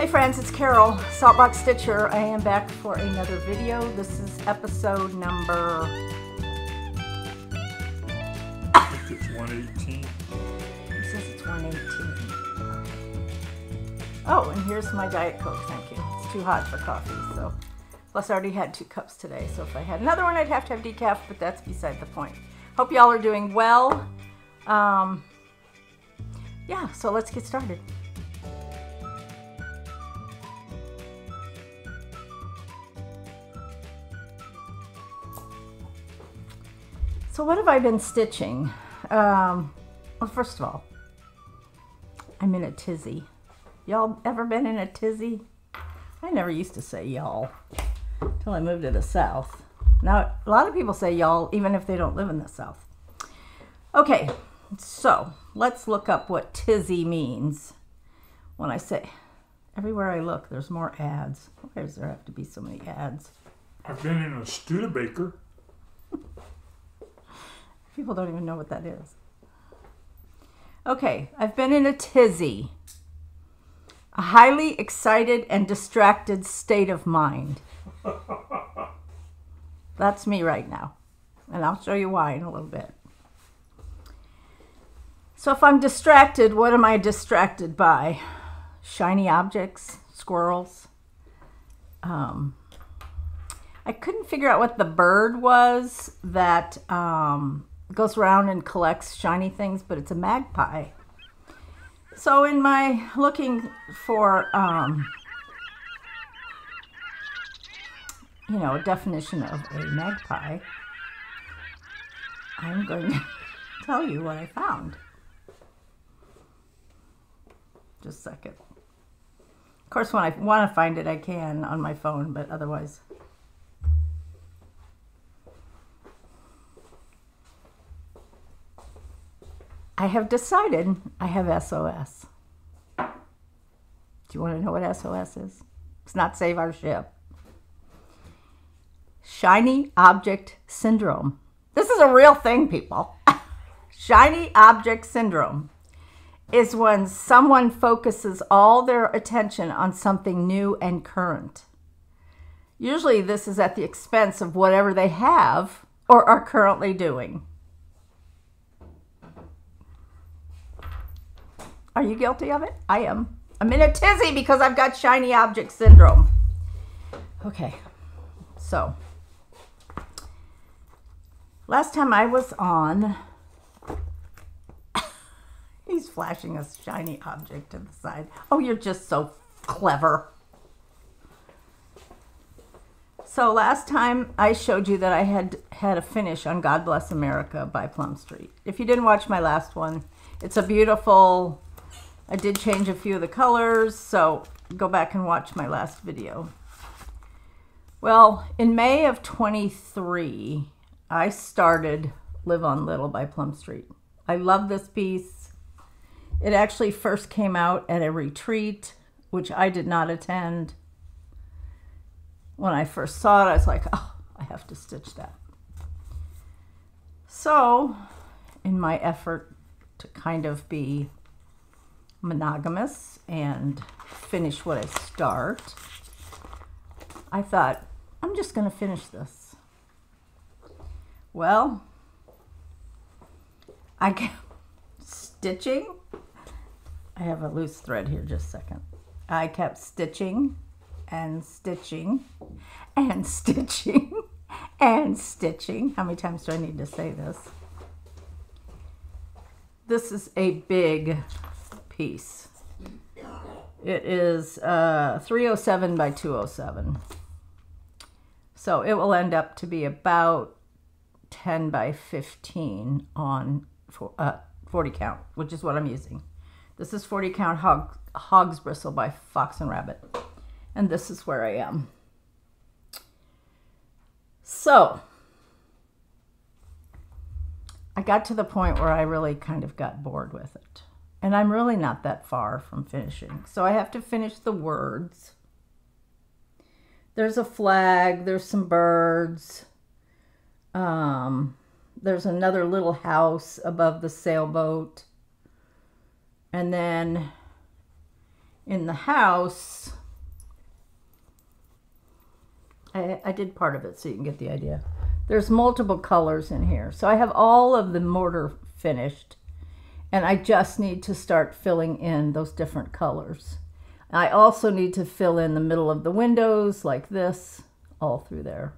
Hey friends, it's Carol, Saltbox Stitcher. I am back for another video. This is episode number... I think it's 118. It says it's 118. Oh, and here's my Diet Coke, thank you. It's too hot for coffee, so... Plus I already had 2 cups today, so if I had another one I'd have to have decaf, but that's beside the point. Hope y'all are doing well. Yeah, so let's get started. So what have I been stitching? Well, first of all, I'm in a tizzy. Y'all ever been in a tizzy? I never used to say y'all until I moved to the South. Now, a lot of people say y'all even if they don't live in the South. Okay, so let's look up what tizzy means. When I say, everywhere I look, there's more ads. Why does there have to be so many ads? I've been in a Studebaker. People don't even know what that is. Okay, I've been in a tizzy. A highly excited and distracted state of mind. That's me right now. And I'll show you why in a little bit. So if I'm distracted, what am I distracted by? Shiny objects, squirrels. I couldn't figure out what the bird was that goes around and collects shiny things, but it's a magpie. So in my looking for, you know, a definition of a magpie, I'm going to tell you what I found. Just a second. Of course, when I want to find it, I can on my phone, but otherwise... I have decided I have S.O.S. Do you want to know what S.O.S. is? It's not Save Our Ship. Shiny Object Syndrome. This is a real thing, people. Shiny Object Syndrome is when someone focuses all their attention on something new and current. Usually this is at the expense of whatever they have or are currently doing. Are you guilty of it? I am. I'm in a tizzy because I've got shiny object syndrome. Okay, so last time I was on, he's flashing a shiny object to the side. Oh, you're just so clever. So last time I showed you that I had a finish on God Bless America by Plum Street. If you didn't watch my last one, it's a beautiful... I did change a few of the colors, so go back and watch my last video. Well, in May of 23, I started Live on Little by Plum Street. I love this piece. It actually first came out at a retreat, which I did not attend. When I first saw it, I was like, oh, I have to stitch that. So, in my effort to kind of be monogamous and finish what I start, I thought, I'm just going to finish this. Well, I kept stitching. I have a loose thread here, just a second. I kept stitching and stitching and stitching and stitching. How many times do I need to say this? This is a big piece. It is 307 by 207. So it will end up to be about 10 by 15 on 40 count, which is what I'm using. This is 40 count Hog's Bristle by Fox and Rabbit. And this is where I am. So I got to the point where I really kind of got bored with it. And I'm really not that far from finishing. So I have to finish the words. There's a flag, there's some birds. There's another little house above the sailboat. And then in the house, I did part of it so you can get the idea. There's multiple colors in here. So I have all of the mortar finished, and I just need to start filling in those different colors. I also need to fill in the middle of the windows like this, all through there.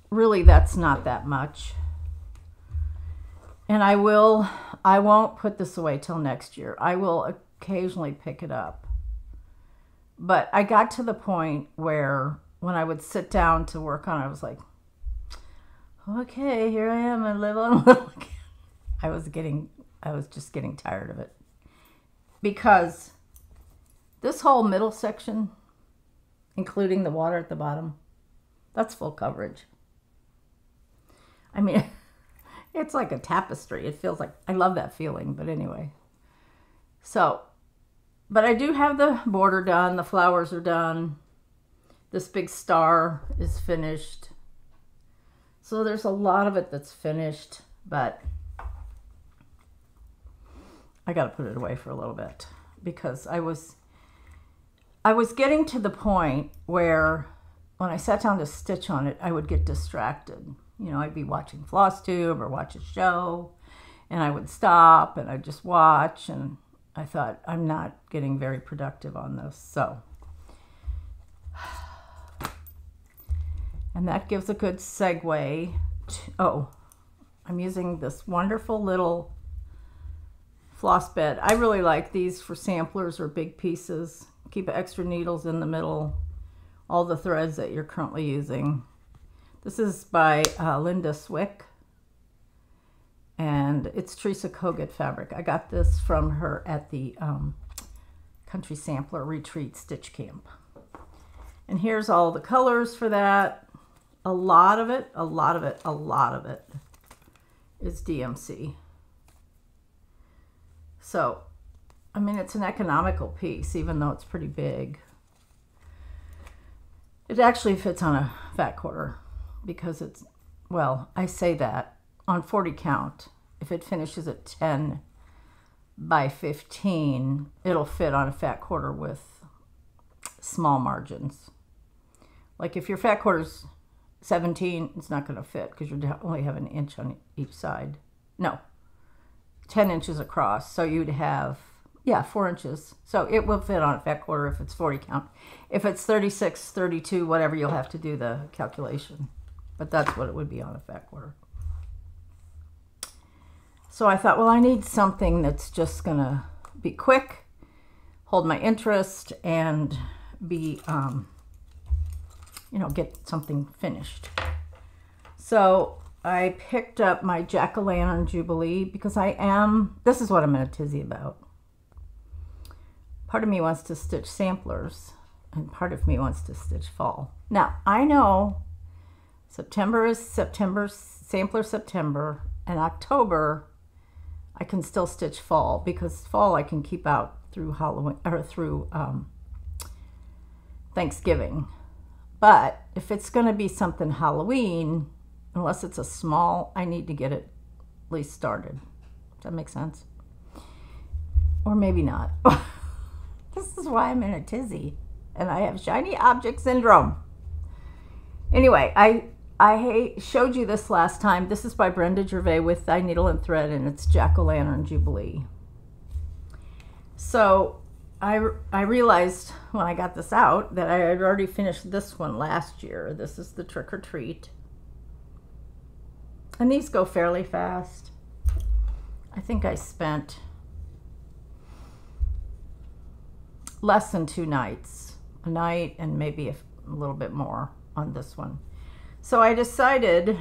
Really, that's not that much. And I won't put this away till next year. I will occasionally pick it up. But I got to the point where when I would sit down to work on it, I was like, okay, here I am, I live on little again. I was just getting tired of it. Because this whole middle section, including the water at the bottom, that's full coverage. I mean, it's like a tapestry. It feels like, I love that feeling, but anyway. So, but I do have the border done. The flowers are done. This big star is finished. So there's a lot of it that's finished, but I got to put it away for a little bit because I was getting to the point where when I sat down to stitch on it, I would get distracted. You know, I'd be watching Floss Tube or watch a show, and I would stop and I'd just watch, and I thought, I'm not getting very productive on this. So, and that gives a good segue to, oh, I'm using this wonderful little floss bed. I really like these for samplers or big pieces. Keep extra needles in the middle, all the threads that you're currently using. This is by Linda Swick, and it's Teresa Kogut fabric. I got this from her at the Country Sampler Retreat Stitch Camp. And here's all the colors for that. A lot of it is DMC. So, I mean, it's an economical piece, even though it's pretty big. It actually fits on a fat quarter because it's, well, I say that on 40 count. If it finishes at 10 by 15, it'll fit on a fat quarter with small margins. Like if your fat quarter's 17, it's not going to fit because you only have an inch on each side. No, 10 inches across. So you'd have, yeah, 4 inches. So it will fit on a fat quarter if it's 40 count. If it's 36, 32, whatever, you'll have to do the calculation. But that's what it would be on a fat quarter. So I thought, well, I need something that's just going to be quick, hold my interest, and be, you know, get something finished. So I picked up my Jack-o'-lantern Jubilee because this is what I'm in a tizzy about. Part of me wants to stitch samplers and part of me wants to stitch fall. Now, I know September is sampler September, and October I can still stitch fall because fall I can keep out through Halloween or through Thanksgiving. But if it's going to be something Halloween, unless it's a small, I need to get it at least started. Does that make sense? Or maybe not. This is why I'm in a tizzy and I have shiny object syndrome. Anyway, I showed you this last time. This is by Brenda Gervais with Thy Needle and Thread, and it's Jack-o'-lantern Jubilee. So I realized when I got this out that I had already finished this one last year. This is the Trick or Treat. And these go fairly fast. I think I spent less than 2 nights. A night and maybe a little bit more on this one. So I decided,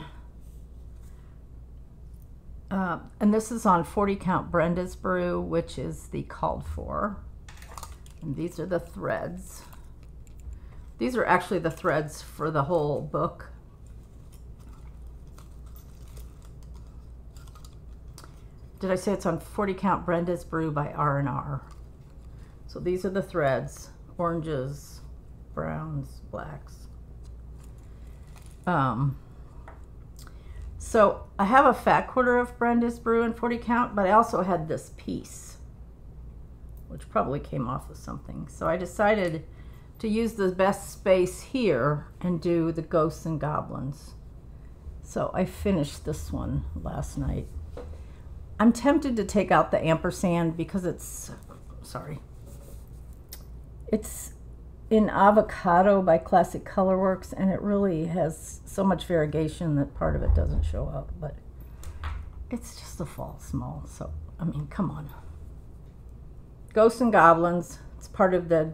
and this is on 40 count Brenda's Brew, which is the called for. And these are the threads. These are actually the threads for the whole book. Did I say it's on 40 count Brenda's Brew by R&R? So these are the threads, oranges, browns, blacks. So I have a fat quarter of Brenda's Brew in 40 count, but I also had this piece. which probably came off of something. So I decided to use the best space here and do the ghosts and goblins. So I finished this one last night. I'm tempted to take out the ampersand because it's, sorry, it's in Avocado by Classic Colorworks, and it really has so much variegation that part of it doesn't show up, but it's just a fall small, so, I mean, come on. Ghosts and Goblins, it's part of the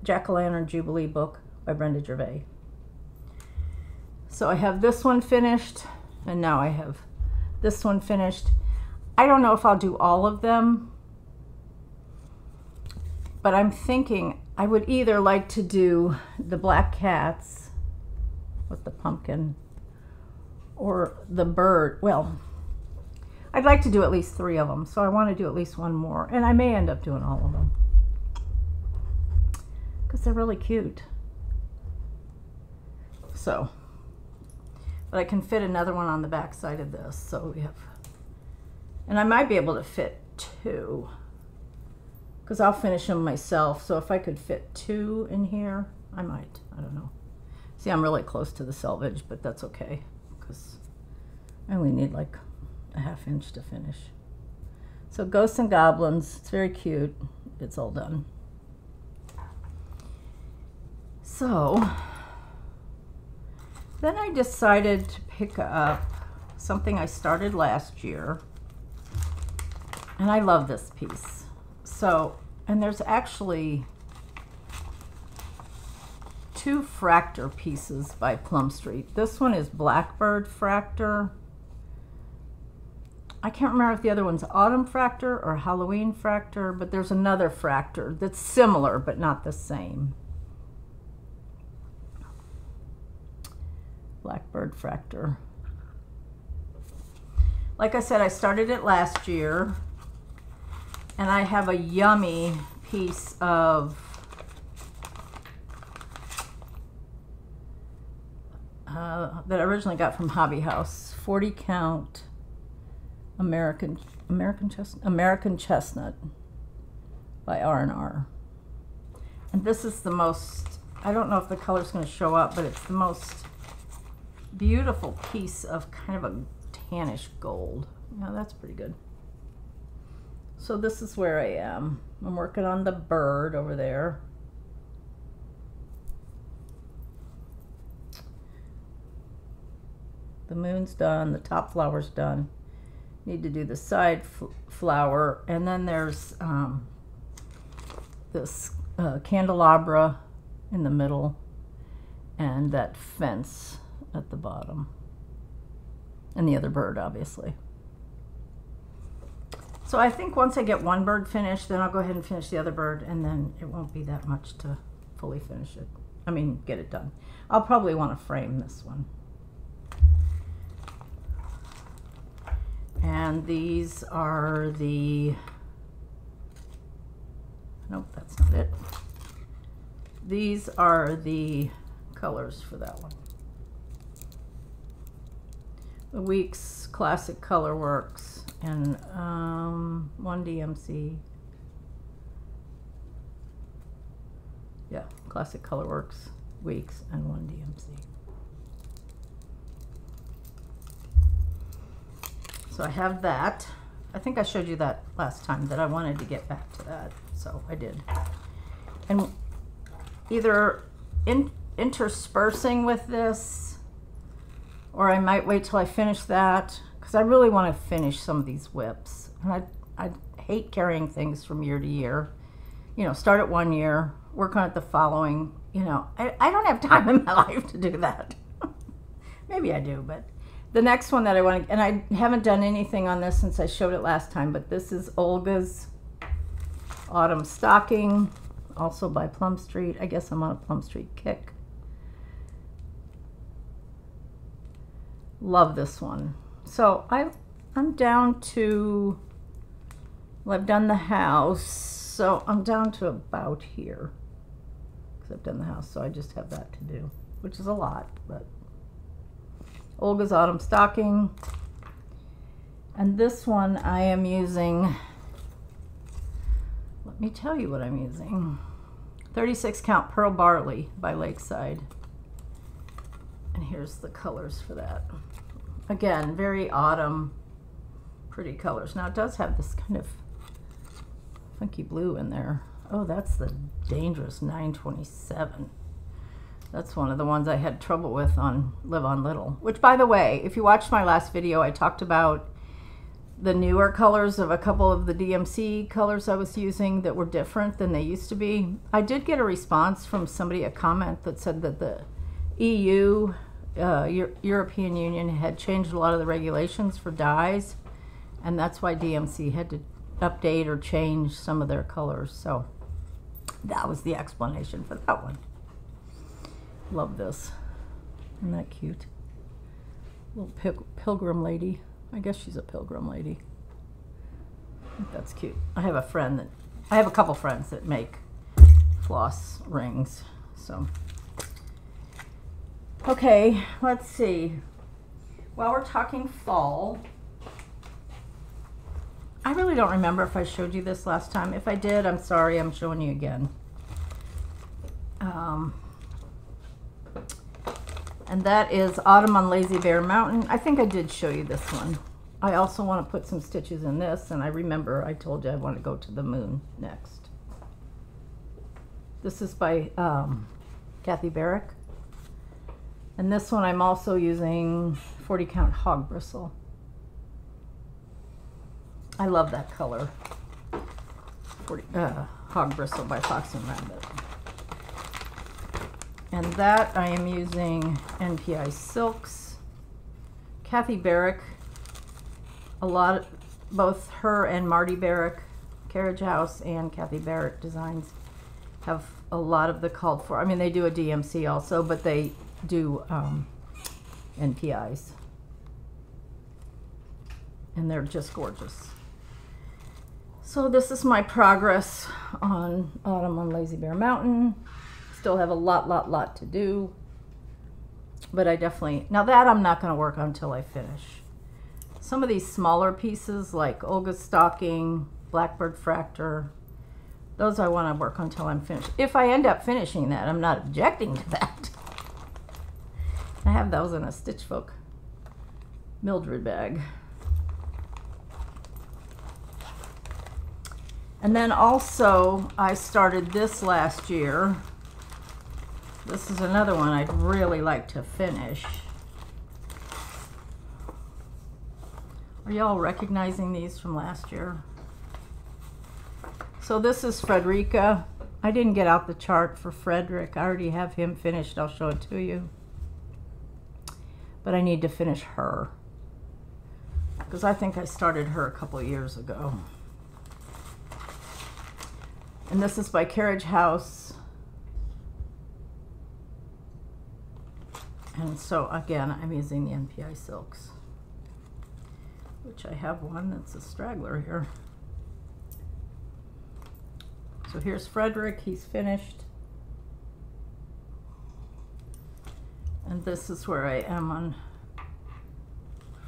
Jack-o'-lantern Jubilee book by Brenda Gervais. So I have this one finished, and now I have this one finished. I don't know if I'll do all of them, but I'm thinking I would either like to do the black cats with the pumpkin or the bird. Well, I'd like to do at least 3 of them, so I want to do at least one more, and I may end up doing all of them because they're really cute. So, but I can fit another one on the back side of this, so we have, and I might be able to fit 2 because I'll finish them myself. So if I could fit 2 in here, I might. I don't know. See, I'm really close to the selvage, but that's okay because I only need like a ½ inch to finish. So Ghosts and Goblins, it's very cute. It's all done. So then I decided to pick up something I started last year, and I love this piece. So, and there's actually 2 Fractor pieces by Plum Street. This one is Blackbird Fractor. I can't remember if the other one's Autumn Fractor or Halloween Fractor, but there's another Fractor that's similar but not the same. Blackbird Fractor. Like I said, I started it last year, and I have a yummy piece of that I originally got from Hobby House, 40 count American Chestnut by R&R. And this is the most, I don't know if the color's going to show up, but it's the most beautiful piece of kind of a tannish gold. Now that's pretty good. So this is where I am. I'm working on the bird over there. The moon's done, the top flower's done. Need to do the side flower, and then there's this candelabra in the middle and that fence at the bottom, and the other bird, obviously. So I think once I get one bird finished, then I'll go ahead and finish the other bird, and then it won't be that much to fully finish it. I mean, get it done. I'll probably want to frame this one. And these are the, nope, that's not it. These are the colors for that one. The Weeks Classic Colorworks and 1DMC. Yeah, Classic Colorworks, Weeks, and 1DMC. So I have that. I think I showed you that last time, that I wanted to get back to that, so I did. And either interspersing with this, or I might wait till I finish that, because I really want to finish some of these whips. And I hate carrying things from year to year. You know, start at one year, work on it the following. You know, I don't have time in my life to do that. Maybe I do, but the next one that I want to, and I haven't done anything on this since I showed it last time, but this is Olga's Autumn Stocking, also by Plum Street. I guess I'm on a Plum Street kick. Love this one. So I'm down to, well, I've done the house, so I'm down to about here, because I've done the house, so I just have that to do, which is a lot, but Olga's Autumn Stocking. And this one I am using, let Let me tell you what I'm using. 36 count Pearl Barley by Lakeside. And here's the colors for that. Again, very autumn, pretty colors. Now it does have this kind of funky blue in there. Oh, that's the dangerous 927. That's one of the ones I had trouble with on Live on Little. Which, by the way, if you watched my last video, I talked about the newer colors of a couple of the DMC colors I was using that were different than they used to be. I did get a response from somebody, a comment that said that the EU, European Union, had changed a lot of the regulations for dyes, and that's why DMC had to update or change some of their colors. So that was the explanation for that one. Love this. Isn't that cute? Little pilgrim lady. I guess she's a pilgrim lady. I think that's cute. I have a couple friends that make floss rings. So, okay, let's see. While we're talking fall, I really don't remember if I showed you this last time. If I did, I'm sorry, I'm showing you again. And that is Autumn on Lazy Bear Mountain. I think I did show you this one. I also want to put some stitches in this, and I remember I told you I want to go to the moon next. This is by Kathy Barrick. And this one I'm also using 40 count hog bristle. I love that color. Hog bristle by Fox and Rabbit. And that I am using NPI Silks. Kathy Barrick, both her and Marty Barrick, Carriage House and Kathy Barrick Designs have a lot of the called for. I mean, they do a DMC also, but they do NPIs. And they're just gorgeous. So this is my progress on Autumn on Lazy Bear Mountain. Still have a lot to do, but I definitely, now that I'm not going to work on until I finish. Some of these smaller pieces like Olga's Stocking, Blackbird Fractor, those I want to work on until I'm finished. If I end up finishing that, I'm not objecting to that. I have those in a Stitch Folk Mildred bag. And then also I started this last year. This is another one I'd really like to finish. Are y'all recognizing these from last year? So this is Frederica. I didn't get out the chart for Frederick. I already have him finished. I'll show it to you. But I need to finish her, because I think I started her a couple of years ago. And this is by Carriage House. And so again, I'm using the NPI Silks, which I have one that's a straggler here. So here's Frederick, he's finished. And this is where I am on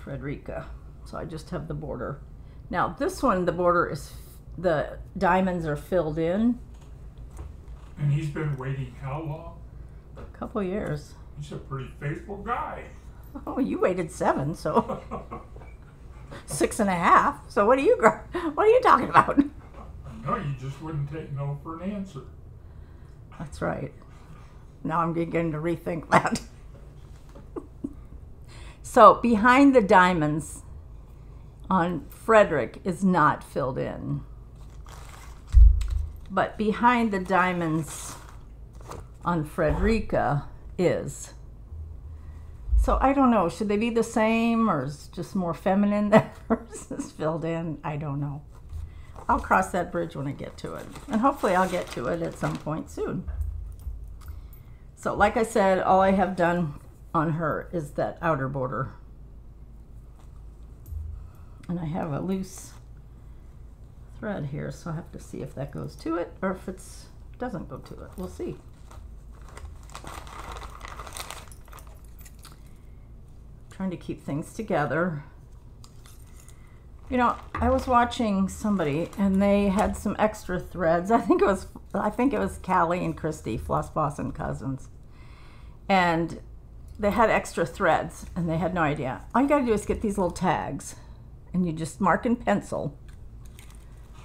Frederica. So I just have the border. Now this one, the border is, the diamonds are filled in. And he's been waiting how long? A couple years. He's a pretty faithful guy. Oh, you waited 7, so 6.5. So what are you talking about? No, you just wouldn't take no for an answer. That's right. Now I'm beginning to rethink that. So behind the diamonds on Frederick is not filled in. But behind the diamonds on Frederica is. So I don't know, should they be the same, or is it just more feminine that hers is filled in? I don't know. I'll cross that bridge when I get to it. And hopefully I'll get to it at some point soon. So like I said, all I have done on her is that outer border. And I have a loose thread here, so I'll have to see if that goes to it or if it doesn't go to it. We'll see. Trying to keep things together. You know, I was watching somebody and they had some extra threads. I think it was Callie and Christy, Floss Boss and Cousins. And they had extra threads and they had no idea. All you gotta do is get these little tags and you just mark in pencil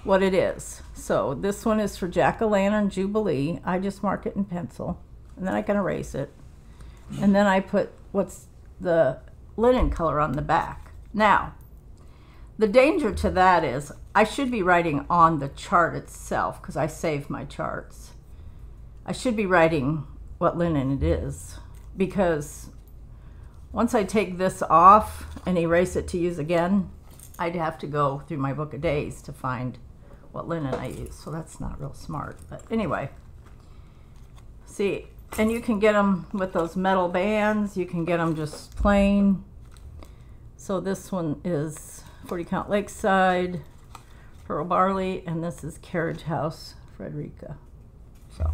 what it is. So this one is for Jack-o'-lantern Jubilee. I just mark it in pencil and then I can erase it. And then I put what's the linen color on the back. Now, the danger to that is I should be writing on the chart itself because I save my charts. I should be writing what linen it is because once I take this off and erase it to use again, I'd have to go through my book of days to find what linen I use. So that's not real smart. But anyway, see, and you can get them with those metal bands. You can get them just plain. So this one is 40 count Lakeside, Pearl Barley, and this is Carriage House, Frederica. So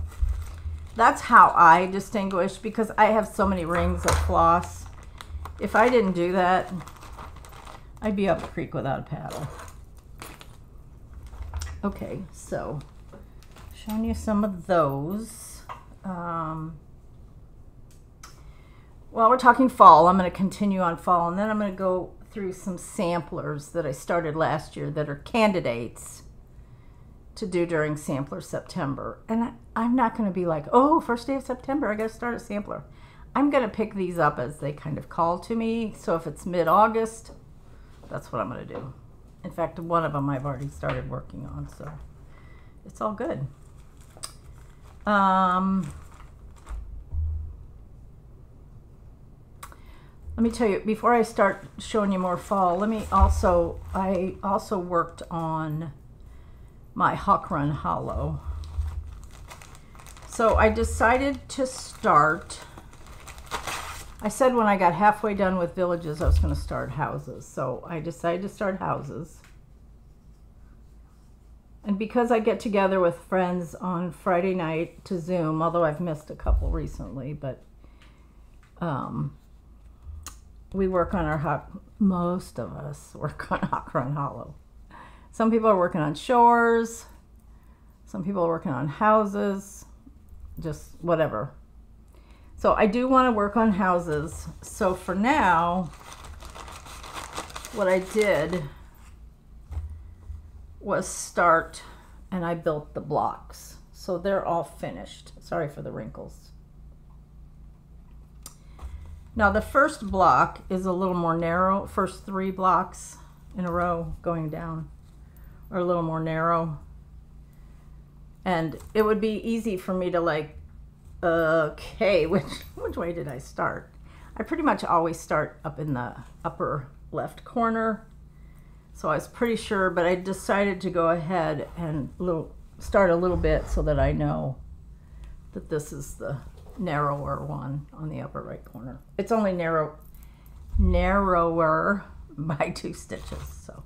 that's how I distinguish because I have so many rings of floss. If I didn't do that, I'd be up the creek without a paddle. Okay, so showing you some of those. Well, we're talking fall. I'm going to continue on fall, and then I'm going to go through some samplers that I started last year that are candidates to do during Sampler September. And I'm not going to be like, oh, first day of September, I got to start a sampler. I'm going to pick these up as they kind of call to me. So if it's mid-August, that's what I'm going to do. In fact, one of them I've already started working on, so it's all good. Let me tell you, before I start showing you more fall, I also worked on my Hawk Run Hollow. So I decided to start, I said when I got halfway done with villages, I was going to start houses. So I decided to start houses. And because I get together with friends on Friday night to Zoom, although I've missed a couple recently, but we work on most of us work on Hawk Run Hollow. Some people are working on shores, some people are working on houses, just whatever. So I do want to work on houses. So for now, what I did was start and I built the blocks. So they're all finished. Sorry for the wrinkles. Now the first block is a little more narrow. First 3 blocks in a row going down are a little more narrow. And it would be easy for me to like, okay, which way did I start? I pretty much always start up in the upper left corner. So I was pretty sure, but I decided to go ahead and start a little bit so that I know that this is the narrower one on the upper right corner. It's only narrower by 2 stitches. So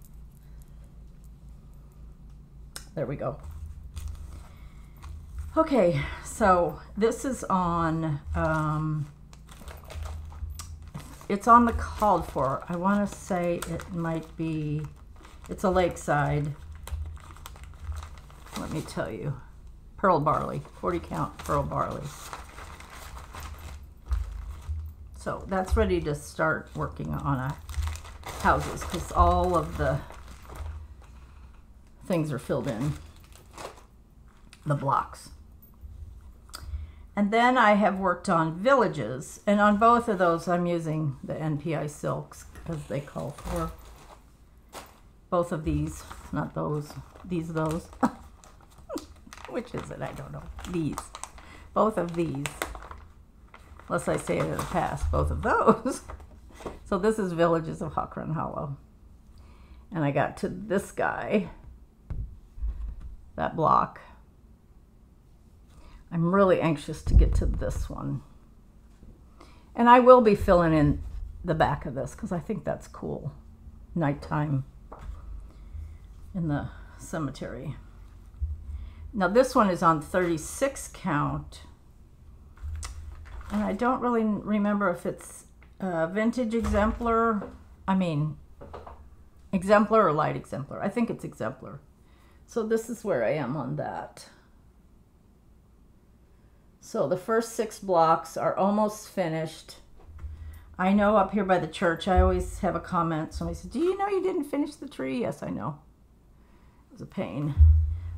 there we go. Okay, so this is on, it's on the called for. I want to say it might be, it's a Lakeside. Let me tell you. Pearl Barley, 40 count Pearl Barley. So that's ready to start working on houses because all of the things are filled in, the blocks. And then I have worked on villages, and on both of those I'm using the NPI silks as they call for. Both of these, not those, these, those. Which is it? I don't know. These. Both of these. Unless I say it in the past, both of those. So this is Villages of Hawk Run Hollow. And I got to this guy, that block. I'm really anxious to get to this one. And I will be filling in the back of this because I think that's cool. Nighttime in the cemetery. Now this one is on 36 count. And I don't really remember if it's a vintage exemplar. I mean, Exemplar or light exemplar? I think it's exemplar. So this is where I am on that. So the first 6 blocks are almost finished. I know up here by the church, I always have a comment. Somebody says, do you know you didn't finish the tree? Yes, I know. It was a pain.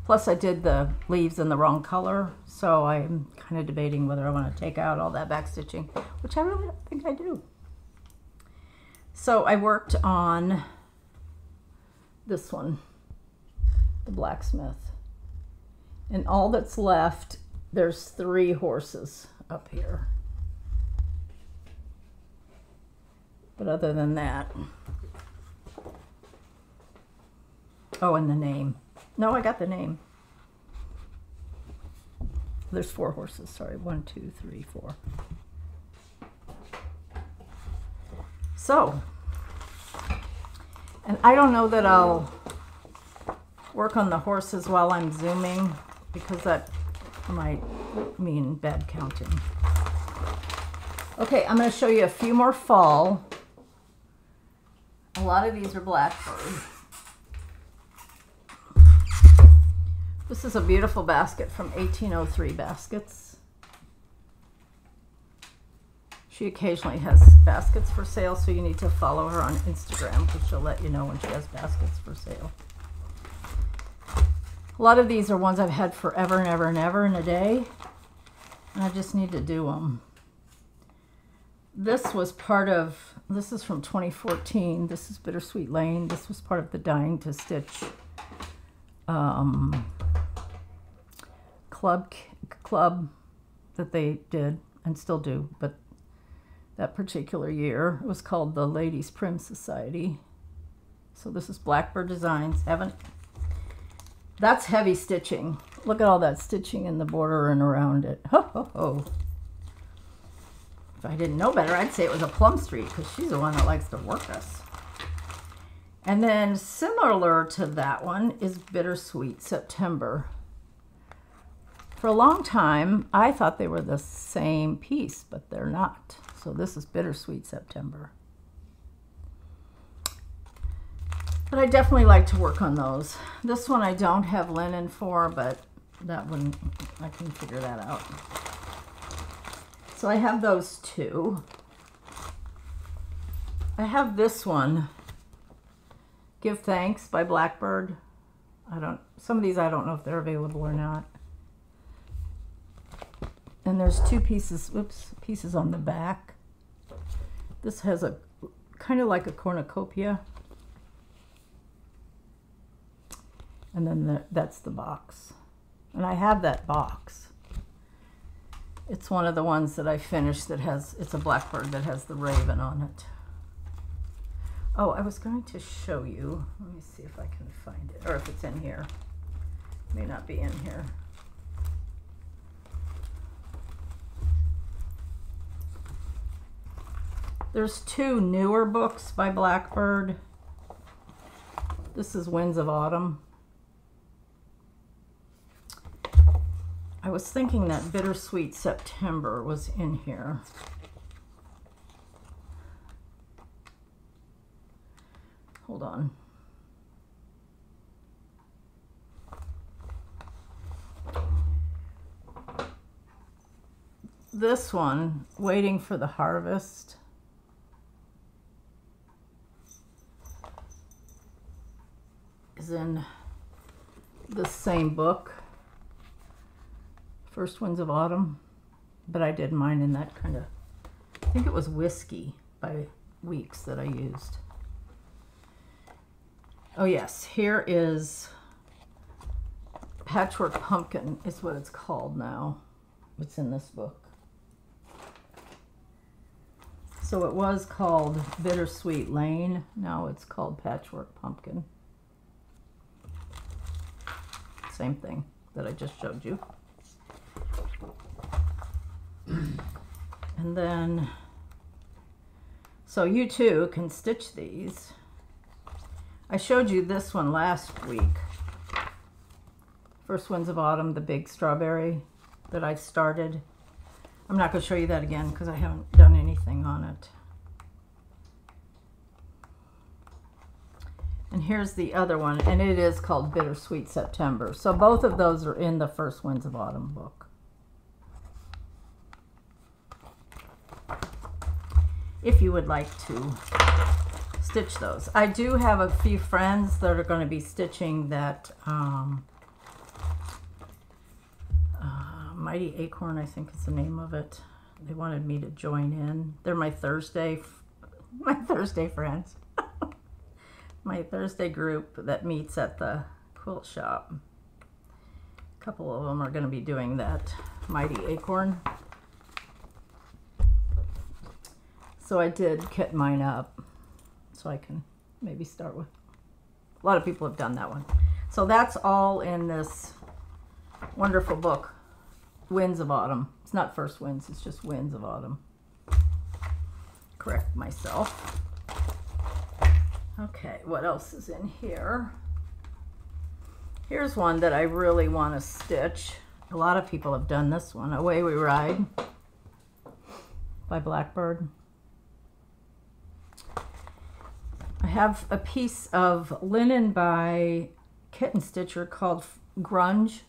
Plus I did the leaves in the wrong color. So I'm kind of debating whether I want to take out all that back stitching, which I really don't think I do. So I worked on this one, the blacksmith. And all that's left, there's 3 horses up here. But other than that, oh, and the name. No, I got the name. There's 4 horses, sorry, 1, 2, 3, 4. So, and I don't know that I'll work on the horses while I'm zooming because that might mean bad counting. Okay, I'm going to show you a few more fall. A lot of these are blackbird. This is a beautiful basket from 1803 Baskets. She occasionally has baskets for sale, so you need to follow her on Instagram because she'll let you know when she has baskets for sale. A lot of these are ones I've had forever and ever and ever in a day, and I just need to do them. This was part of, this is from 2014. This is Bittersweet Lane. This was part of the Dying to Stitch club that they did and still do, but that particular year it was called the Ladies Prim Society. So this is Blackbird Designs. That's heavy stitching. Look at all that stitching in the border and around it. Ho ho ho. If I didn't know better, I'd say it was a Plum Street because she's the one that likes to work us. And then similar to that one is Bittersweet September. For a long time, I thought they were the same piece, but they're not. So this is Bittersweet September. But I definitely like to work on those. This one I don't have linen for, but that one, I can figure that out. So I have those 2. I have this one, Give Thanks by Blackbird. Some of these I don't know if they're available or not. And there's 2 pieces, pieces on the back. This has a kind of like a cornucopia. And then that's the box. And I have that box. It's one of the ones that I finished that has, it's a blackbird that has the raven on it. Oh, I was going to show you. Let me see if I can find it, or if it's in here. It may not be in here. There's 2 newer books by Blackbird. This is Winds of Autumn. I was thinking that Bittersweet September was in here. Hold on. This one, Waiting for the Harvest. Is in the same book, First Winds of Autumn, but I did mine in that kind of, I think it was Whiskey by Weeks that I used. Oh yes, here is Patchwork Pumpkin is what it's called now. It's in this book. So it was called Bittersweet Lane. Now it's called Patchwork Pumpkin. Same thing that I just showed you. And then, so you too can stitch these. I showed you this one last week. First Winds of Autumn, the big strawberry that I started. I'm not going to show you that again because I haven't done anything on it. And here's the other one, and it is called Bittersweet September. So both of those are in the First Winds of Autumn book. If you would like to stitch those. I do have a few friends that are going to be stitching that Mighty Acorn, I think is the name of it. They wanted me to join in. They're my Thursday friends. My Thursday group that meets at the quilt shop. A couple of them are going to be doing that Mighty Acorn. So I did kit mine up so I can maybe start with. A lot of people have done that one. So that's all in this wonderful book, Winds of Autumn. It's not First Winds, it's just Winds of Autumn. Correct myself. Okay, what else is in here? Here's one that I really want to stitch. A lot of people have done this one, Away We Ride by Blackbird. I have a piece of linen by Kitten Stitcher called Grunge,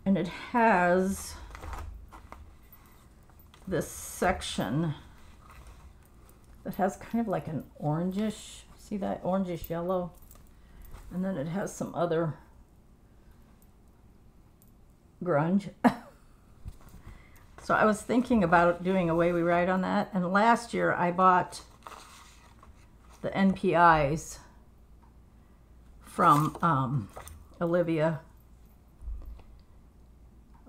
and it has this section that has kind of like an orangish, see that orangish yellow, and then it has some other grunge. So I was thinking about doing Away We Ride on that, and last year I bought the NPIs from Olivia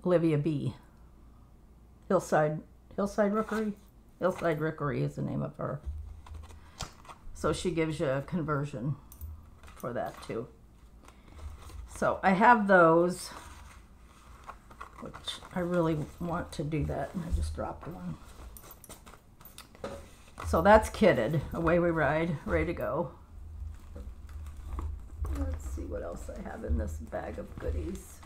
B. Hillside Rookery. Hillside Rookery is the name of her. So she gives you a conversion for that too. So I have those, which I really want to do that, and I just dropped one. So that's kitted. Away We Ride, ready to go. Let's see what else I have in this bag of goodies.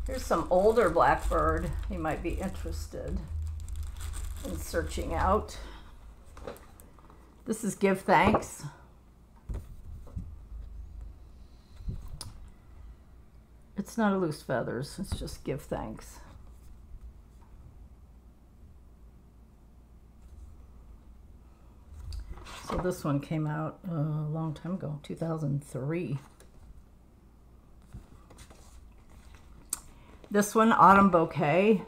Here's some older Blackbird you might be interested in searching out. This is Give Thanks. It's not a Loose Feathers, it's just Give Thanks. So this one came out a long time ago, 2003. This one, Autumn Bouquet,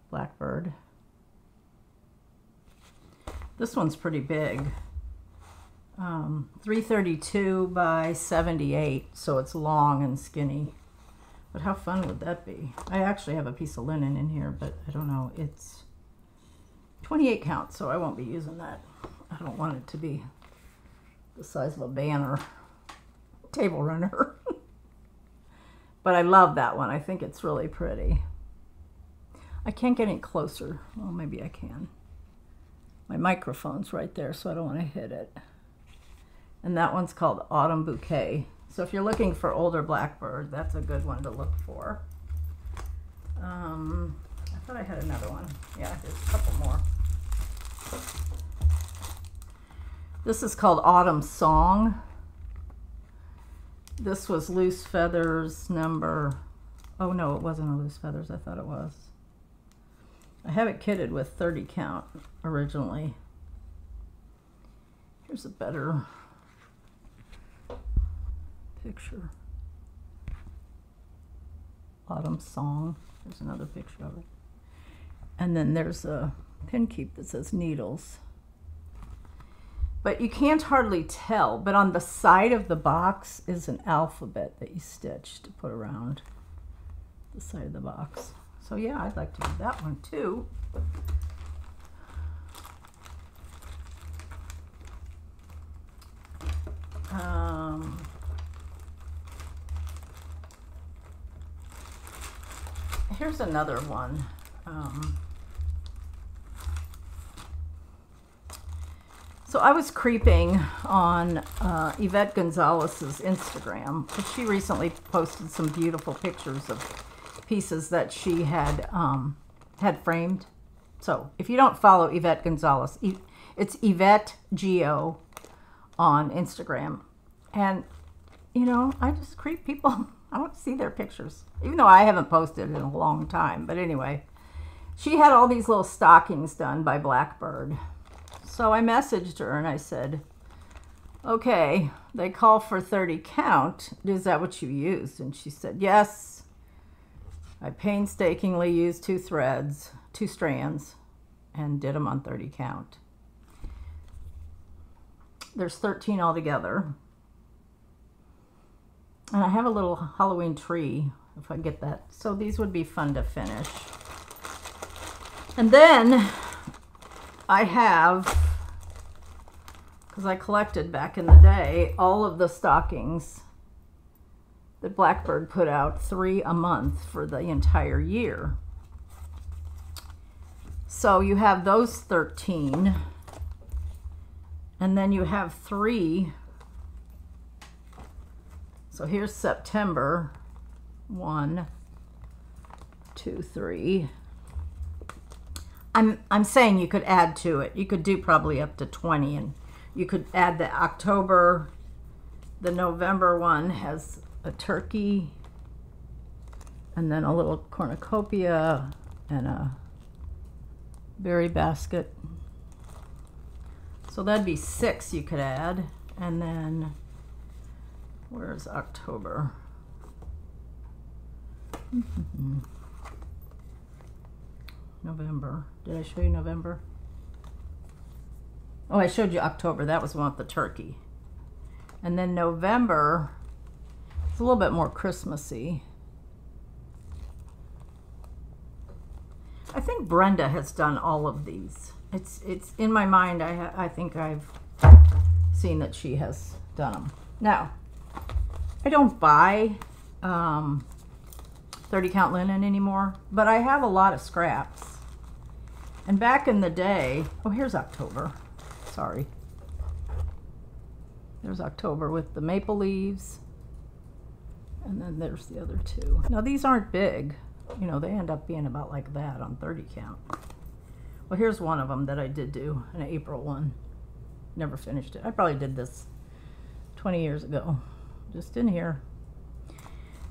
Blackbird. This one's pretty big. 332 by 78, so it's long and skinny. But how fun would that be? I actually have a piece of linen in here, but I don't know. It's 28 count, so I won't be using that. I don't want it to be the size of a banner table runner. But I love that one. I think it's really pretty. I can't get any closer. Well, maybe I can. My microphone's right there, so I don't want to hit it. And that one's called Autumn Bouquet. So if you're looking for older Blackbird, that's a good one to look for. I thought I had another one. Yeah, there's a couple more. This is called Autumn Song. This was Loose Feathers number, oh no, it wasn't a Loose Feathers, I thought it was. I have it kitted with 30 count originally. Here's a better picture. Autumn Song, there's another picture of it. And then there's a pin keep that says Needles. But you can't hardly tell, but on the side of the box is an alphabet that you stitch to put around the side of the box. So yeah, I'd like to do that one too. Here's another one. So I was creeping on Yvette Gonzalez's Instagram, because she recently posted some beautiful pictures of pieces that she had had framed. So if you don't follow Yvette Gonzalez, it's Yvette Geo on Instagram. And, you know, I just creep people. I want to see their pictures, even though I haven't posted in a long time. But anyway, she had all these little stockings done by Blackbird. So I messaged her and I said, okay, they call for 30 count. Is that what you used? And she said, yes. I painstakingly used 2 strands, and did them on 30 count. There's 13 altogether. And I have a little Halloween tree, if I get that. So these would be fun to finish. And then I have, because I collected back in the day, all of the stockings that Blackbird put out, 3 a month for the entire year. So you have those 13, and then you have 3. So here's September, 1, 2, 3. I'm saying you could add to it. You could do probably up to 20, and you could add the October. The November one has a turkey, and then a little cornucopia and a berry basket. So that'd be 6 you could add. And then where's October? November. Did I show you November? Oh, I showed you October. That was the one with the turkey. And then November, it's a little bit more Christmassy. I think Brenda has done all of these. It's in my mind. I think I've seen that she has done them. Now, I don't buy 30 count linen anymore, but I have a lot of scraps. And back in the day, oh, here's October. Sorry. There's October with the maple leaves. And then there's the other 2. Now these aren't big. You know, they end up being about like that on 30 count. Well, here's one of them that I did do, an April one. Never finished it. I probably did this 20 years ago. Just in here.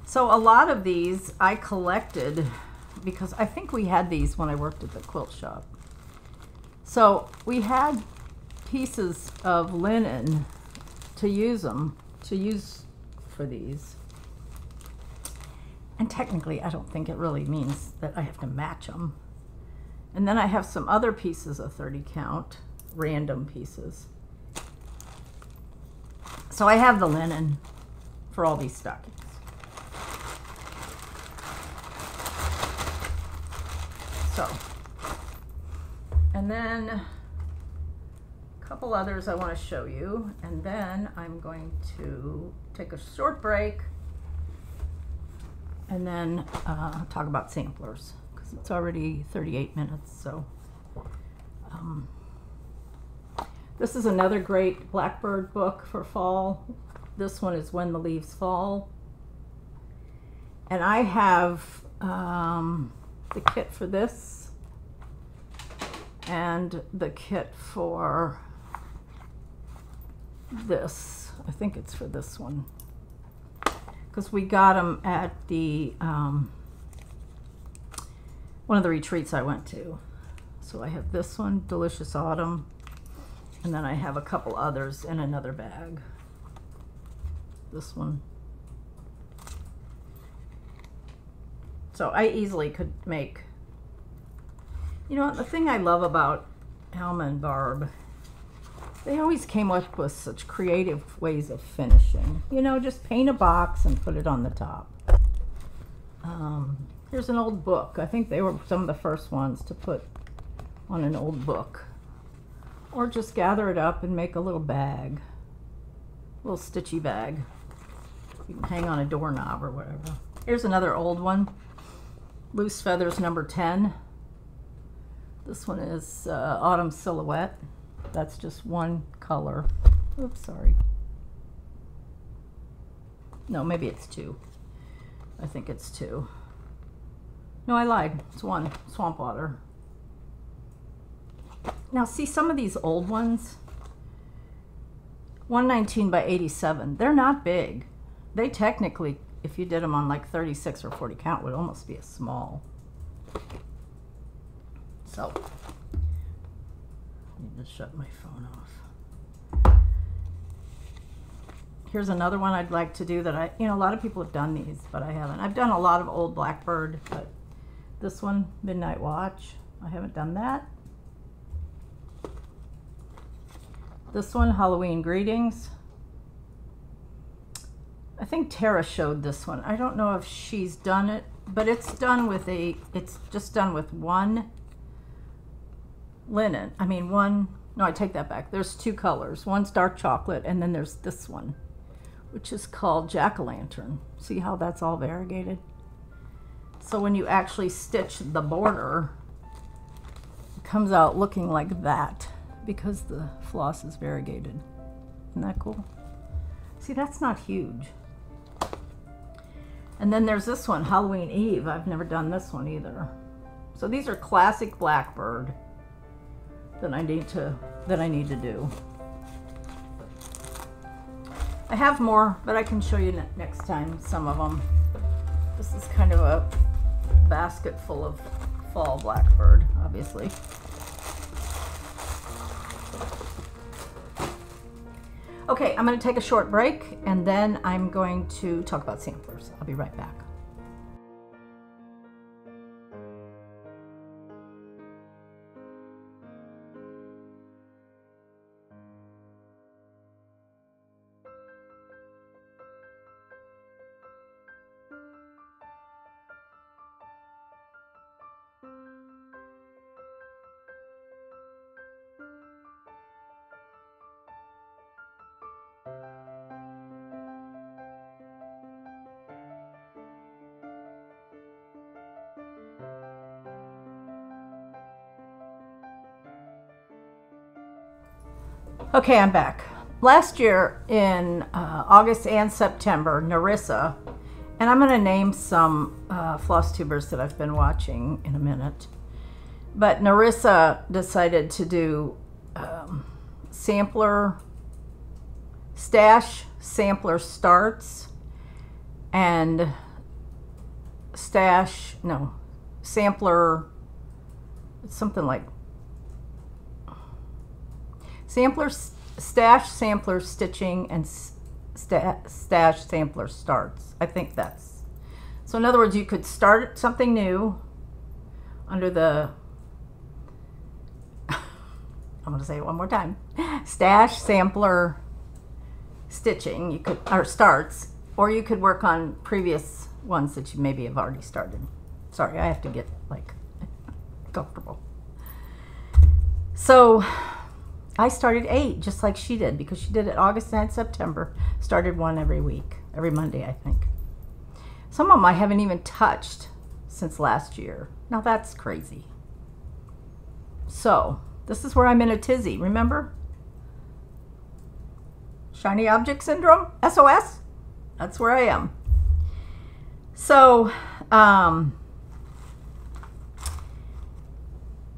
So a lot of these I collected because I think we had these when I worked at the quilt shop. So we had pieces of linen to use for these. And technically, I don't think it really means that I have to match them. And then I have some other pieces of 30 count, random pieces. So I have the linen for all these stockings. So, and then a couple others I want to show you, and then I'm going to take a short break and then talk about samplers, because it's already 38 minutes. So this is another great Blackbird book for fall. This one is When the Leaves Fall, and I have the kit for this and the kit for this. I think it's for this one, because we got them at the one of the retreats I went to. So I have this one, Delicious Autumn, and then I have a couple others in another bag. This one. So I easily could make, you know, the thing I love about Alma and Barb, they always came up with such creative ways of finishing. You know, just paint a box and put it on the top. Here's an old book. I think they were some of the first ones to put on an old book. Or just gather it up and make a little bag. A little stitchy bag. You can hang on a doorknob or whatever. Here's another old one. Loose Feathers number 10. This one is Autumn Silhouette. That's just one color. Oops, sorry. No, maybe it's 2. I think it's 2. No, I lied. It's 1. Swamp Water. Now see some of these old ones, 119 by 87, they're not big. They technically, if you did them on like 36 or 40 count, would almost be a small. So, I need to shut my phone off. Here's another one I'd like to do that a lot of people have done these, but I haven't. I've done a lot of old Blackbird, but this one, Midnight Watch, I haven't done that. This one, Halloween Greetings. I think Tara showed this one. I don't know if she's done it, but it's done with it's just done with one linen. No, I take that back. There's two colors. One's dark chocolate, and then there's this one, which is called Jack-o'-lantern. See how that's all variegated? So when you actually stitch the border, it comes out looking like that because the floss is variegated. Isn't that cool? See, that's not huge. And then there's this one, Halloween Eve. I've never done this one either. So these are classic Blackbird that I need to do. I have more, but I can show you next time some of them. This is kind of a basket full of fall Blackbird, obviously. Okay, I'm going to take a short break, and then I'm going to talk about samplers. I'll be right back. Okay, I'm back. Last year in August and September, Teresa, and I'm going to name some Floss Tubers that I've been watching in a minute, but Teresa decided to do sampler starts and sampler, it's something like stash sampler stitching and stash sampler starts. I think that's, so in other words, you could start something new under the, I'm going to say it one more time, stash sampler stitching, you could, or starts, or you could work on previous ones that you maybe have already started. Sorry, I have to get like comfortable. So I started 8 just like she did, because she did it August and September, started one every week, every Monday, I think. Some of them I haven't even touched since last year. Now that's crazy. So this is where I'm in a tizzy, remember? Shiny object syndrome, S.O.S. That's where I am. So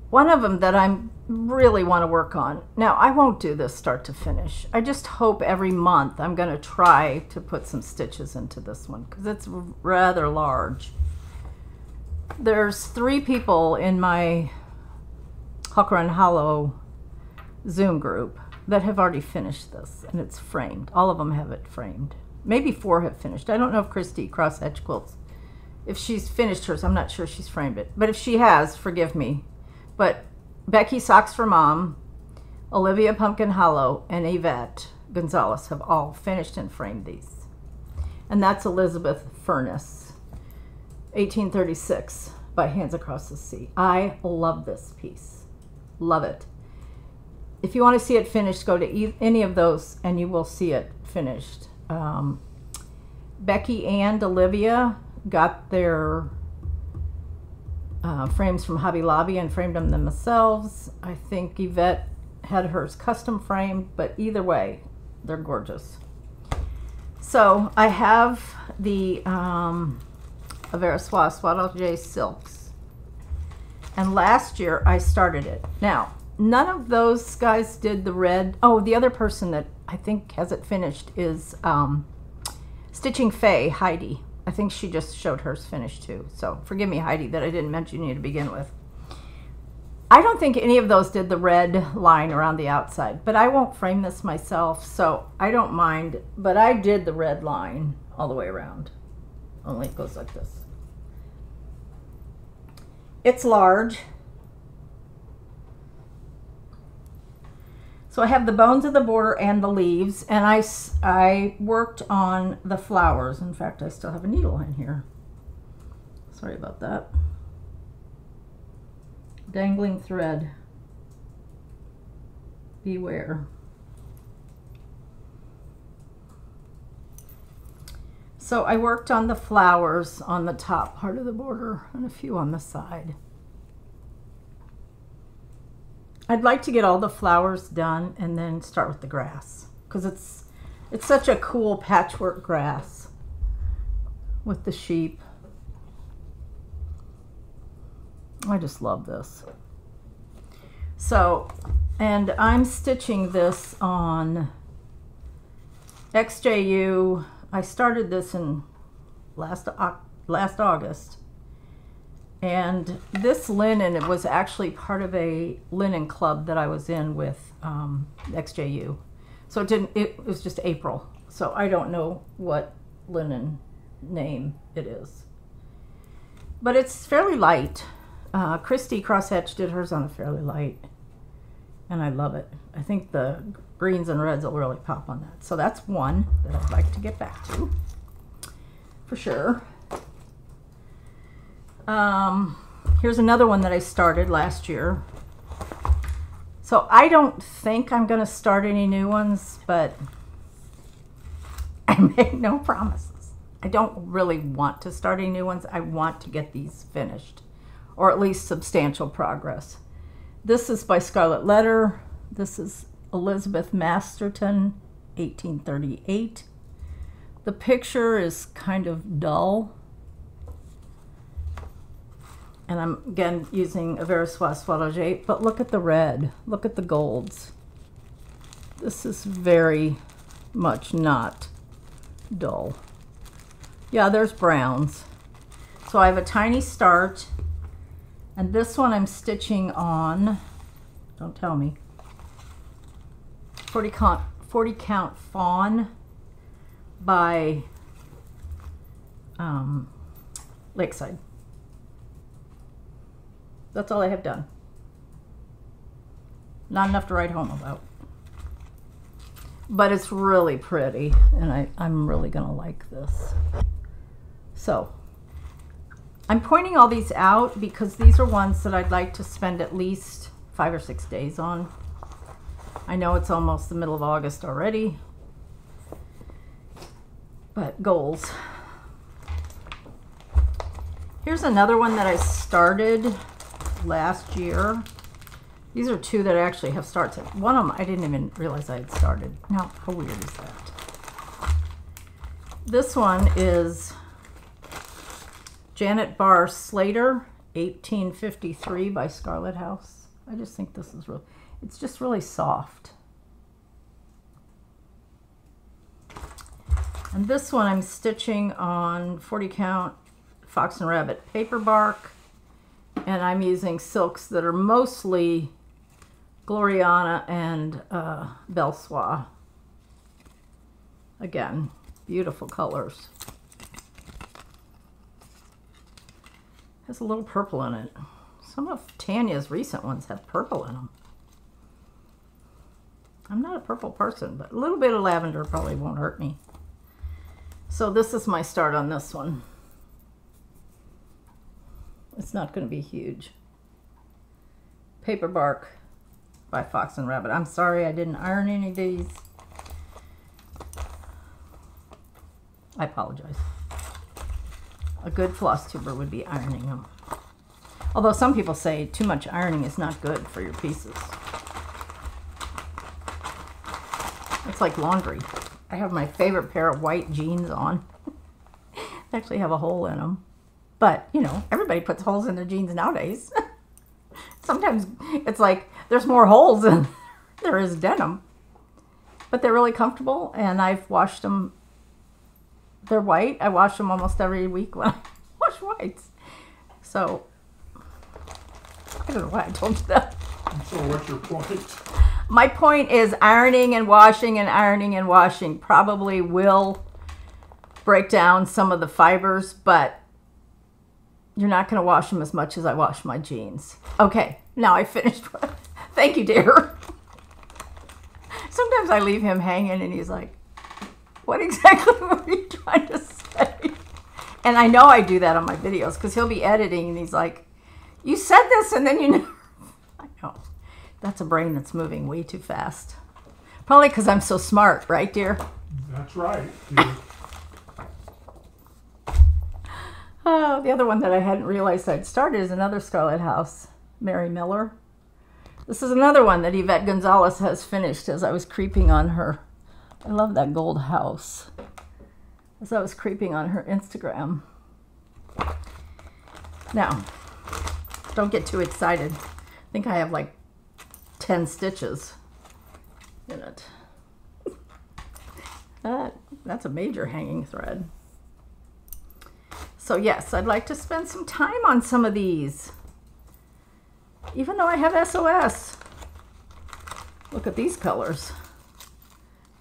one of them that I'm really want to work on. Now, I won't do this start to finish. I just hope every month I'm going to try to put some stitches into this one because it's rather large. There's 3 people in my Hucker and Hollow Zoom group that have already finished this, and it's framed. All of them have it framed. Maybe 4 have finished. I don't know if Christy Crosshatch Quilts, if she's finished hers. I'm not sure she's framed it, but if she has, forgive me. But Becky Socks for Mom, Olivia Pumpkin Hollow, and Yvette Gonzalez have all finished and framed these. And that's Elizabeth Furness, 1836, by Hands Across the Sea. I love this piece. Love it. If you want to see it finished, go to any of those and you will see it finished. Becky and Olivia got their frames from Hobby Lobby and framed them themselves. I think Yvette had hers custom framed, but either way, they're gorgeous. So I have the Avera Swaddle J Silks, and last year I started it. Now, none of those guys did the red. Oh, the other person that I think has it finished is Stitching Faye, Heidi. I think she just showed hers finished too. So forgive me, Heidi, that I didn't mention you to begin with. I don't think any of those did the red line around the outside, but I won't frame this myself, so I don't mind. But I did the red line all the way around, only it goes like this. It's large. So I have the bones of the border and the leaves, and I worked on the flowers. In fact, I still have a needle in here. Sorry about that. Dangling thread. Beware. So I worked on the flowers on the top part of the border and a few on the side. I'd like to get all the flowers done and then start with the grass, because it's such a cool patchwork grass with the sheep. I just love this. So, and I'm stitching this on XJU. I started this in last August. And this linen, it was actually part of a linen club that I was in with XJU. So it was just April. So I don't know what linen name it is. But it's fairly light. Christy Crosshatch did hers on a fairly light. And I love it. I think the greens and reds will really pop on that. So that's one that I'd like to get back to, for sure. Here's another one that I started last year. So I don't think I'm going to start any new ones, but I make no promises. I don't really want to start any new ones. I want to get these finished, or at least substantial progress. This is by Scarlet Letter. This is Elizabeth Masterton, 1838. The picture is kind of dull. And I'm, again, using a S.O.S Photo J, but look at the red. Look at the golds. This is very much not dull. Yeah, there's browns. So I have a tiny start. And this one I'm stitching on, don't tell me, 40 count fawn by Lakeside. That's all I have done. Not enough to write home about. But it's really pretty, and I'm really gonna like this. So, I'm pointing all these out because these are ones that I'd like to spend at least 5 or 6 days on. I know it's almost the middle of August already, but goals. Here's another one that I started last year. These are two that I actually have starts. One of them I didn't even realize I had started. Now, how weird is that? This one is Janet Barr Slater, 1853 by Scarlet House. I just think this is real. It's just really soft. And this one I'm stitching on 40 count Fox and Rabbit paper bark. And I'm using silks that are mostly Gloriana and Belle Soie. Again, beautiful colors. Has a little purple in it. Some of Tanya's recent ones have purple in them. I'm not a purple person, but a little bit of lavender probably won't hurt me. So this is my start on this one. It's not going to be huge. Paper bark by Fox and Rabbit. I'm sorry I didn't iron any of these. I apologize. A good floss tuber would be ironing them. Although some people say too much ironing is not good for your pieces. It's like laundry. I have my favorite pair of white jeans on. They actually have a hole in them. But, you know, everybody puts holes in their jeans nowadays. Sometimes it's like, there's more holes than there is denim. But they're really comfortable, and I've washed them. They're white. I wash them almost every week when I wash whites. So, I don't know why I told you that. So what's your point? My point is ironing and washing probably will break down some of the fibers, but you're not going to wash them as much as I wash my jeans. Okay, now I finished. Thank you, dear. Sometimes I leave him hanging and he's like, what exactly were you trying to say? And I know I do that on my videos because he'll be editing and he's like, you said this and then you never. I know. That's a brain that's moving way too fast. Probably because I'm so smart, right, dear? That's right, dear. Oh, the other one that I hadn't realized I'd started is another Scarlet House, Mary Miller. This is another one that Yvette Gonzalez has finished as I was creeping on her. I love that gold house. As I was creeping on her Instagram. Now, don't get too excited. I think I have like 10 stitches in it. That's a major hanging thread. So yes, I'd like to spend some time on some of these. Even though I have S.O.S. Look at these colors.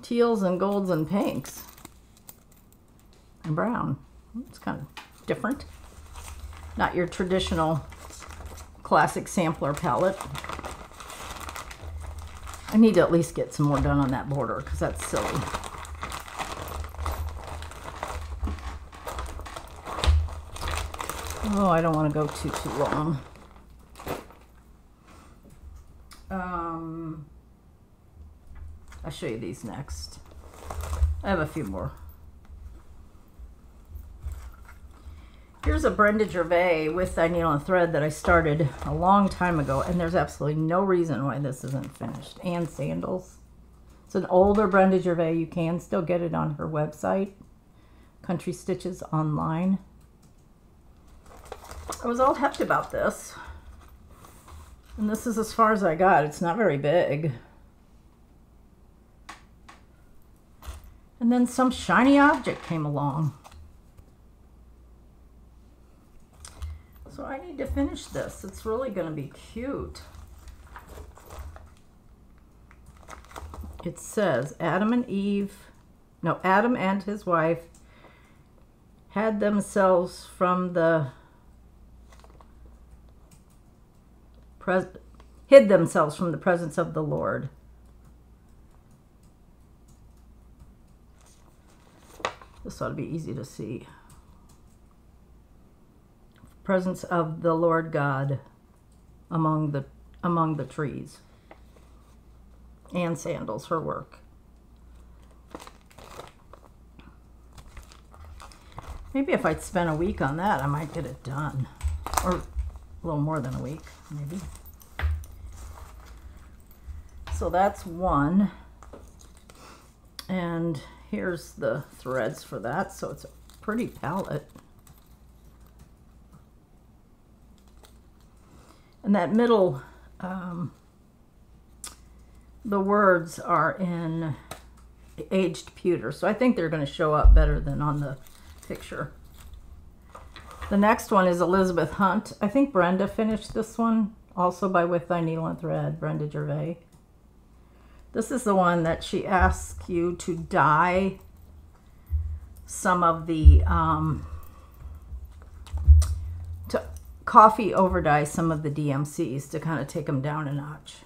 Teals and golds and pinks. And brown. It's kind of different. Not your traditional classic sampler palette. I need to at least get some more done on that border because that's silly. Oh, I don't want to go too long. I'll show you these next. I have a few more. Here's a Brenda Gervais with I needle and thread that I started a long time ago, and there's absolutely no reason why this isn't finished. And sandals. It's an older Brenda Gervais. You can still get it on her website, Country Stitches Online. I was all happy about this. And this is as far as I got. It's not very big. And then some shiny object came along. So I need to finish this. It's really going to be cute. It says Adam and his wife hid themselves from the presence of the Lord. This ought to be easy to see. Presence of the Lord God among the trees. And sandals, her work. Maybe if I'd spent a week on that, I might get it done. Or a little more than a week, maybe. So that's one. And here's the threads for that. So it's a pretty palette. And that middle, the words are in aged pewter. So I think they're going to show up better than on the picture. The next one is Elizabeth Hunt. I think Brenda finished this one, also by With Thy Needle and Thread, Brenda Gervais. This is the one that she asks you to dye some of the, to coffee over dye some of the DMCs to kind of take them down a notch.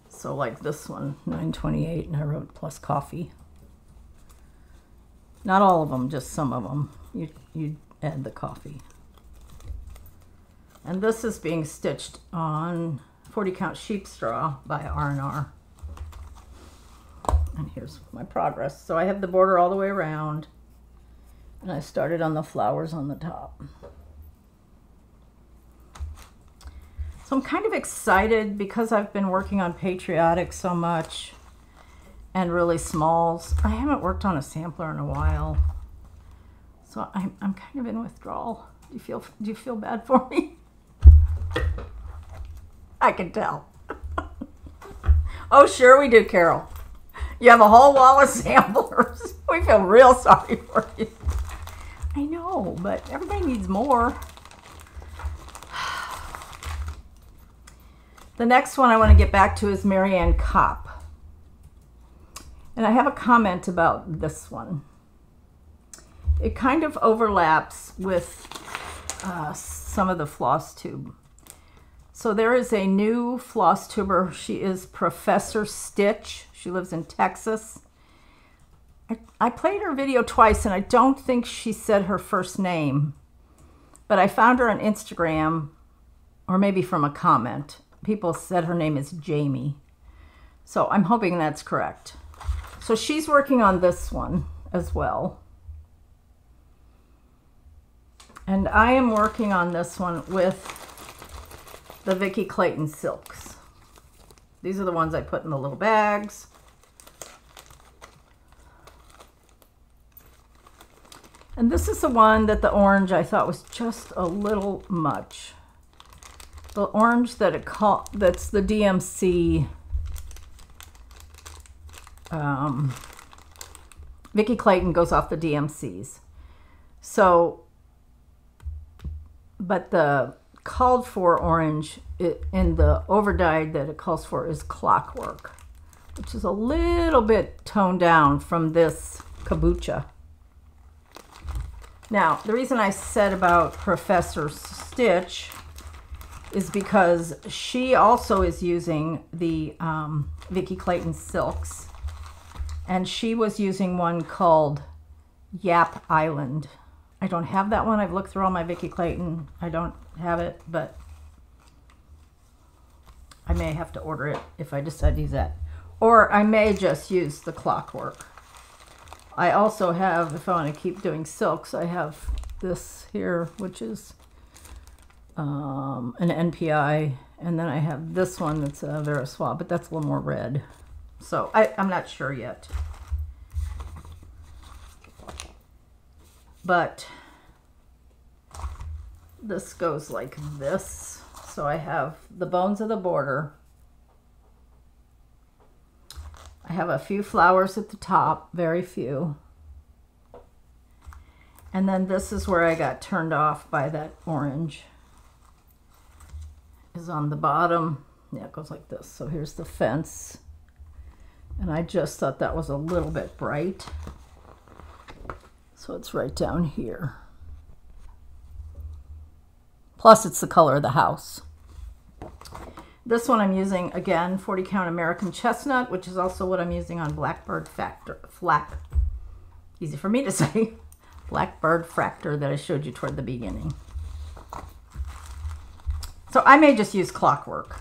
So like this one, 928, and I wrote plus coffee. Not all of them, just some of them. You add the coffee. And this is being stitched on 40 count sheep straw by R&R. And here's my progress. So I have the border all the way around, and I started on the flowers on the top. So I'm kind of excited because I've been working on patriotic so much and really smalls. I haven't worked on a sampler in a while, so I'm kind of in withdrawal. Do you feel bad for me? I can tell. Oh, sure we do, Carol. You have a whole wall of samplers. We feel real sorry for you. I know, but everybody needs more. The next one I want to get back to is Marianne Kopp. And I have a comment about this one. It kind of overlaps with some of the floss tube. So there is a new floss tuber. She is Professor Stitch. She lives in Texas. I played her video twice and I don't think she said her first name, but I found her on Instagram, or maybe from a comment. People said her name is Jamie. So I'm hoping that's correct. So she's working on this one as well. And I am working on this one with the Vicki Clayton silks. These are the ones I put in the little bags. And this is the one that the orange I thought was just a little much. The orange that that's the DMC Vicki Clayton goes off the DMCs. So, but the called for orange in the overdyed that it calls for is Clockwork, which is a little bit toned down from this kabocha. Now, the reason I said about Professor Stitch is because she also is using the Vicki Clayton silks, and she was using one called Yap Island. I don't have that one. I've looked through all my Vicki Clayton. I don't have it, but I may have to order it if I decide to use that. Or I may just use the Clockwork. I also have, if I want to keep doing silks, I have this here, which is an NPI, and then I have this one that's a Vera Swab, but that's a little more red. So I'm not sure yet. But this goes like this. So I have the bones of the border. I have a few flowers at the top, very few. And then this is where I got turned off by that orange. Is on the bottom. Yeah, it goes like this. So here's the fence. And I just thought that was a little bit bright. So it's right down here. Plus it's the color of the house. This one I'm using, again, 40 count American Chestnut, which is also what I'm using on Blackbird Flap. Easy for me to say. Blackbird Fractor that I showed you toward the beginning. So I may just use Clockwork.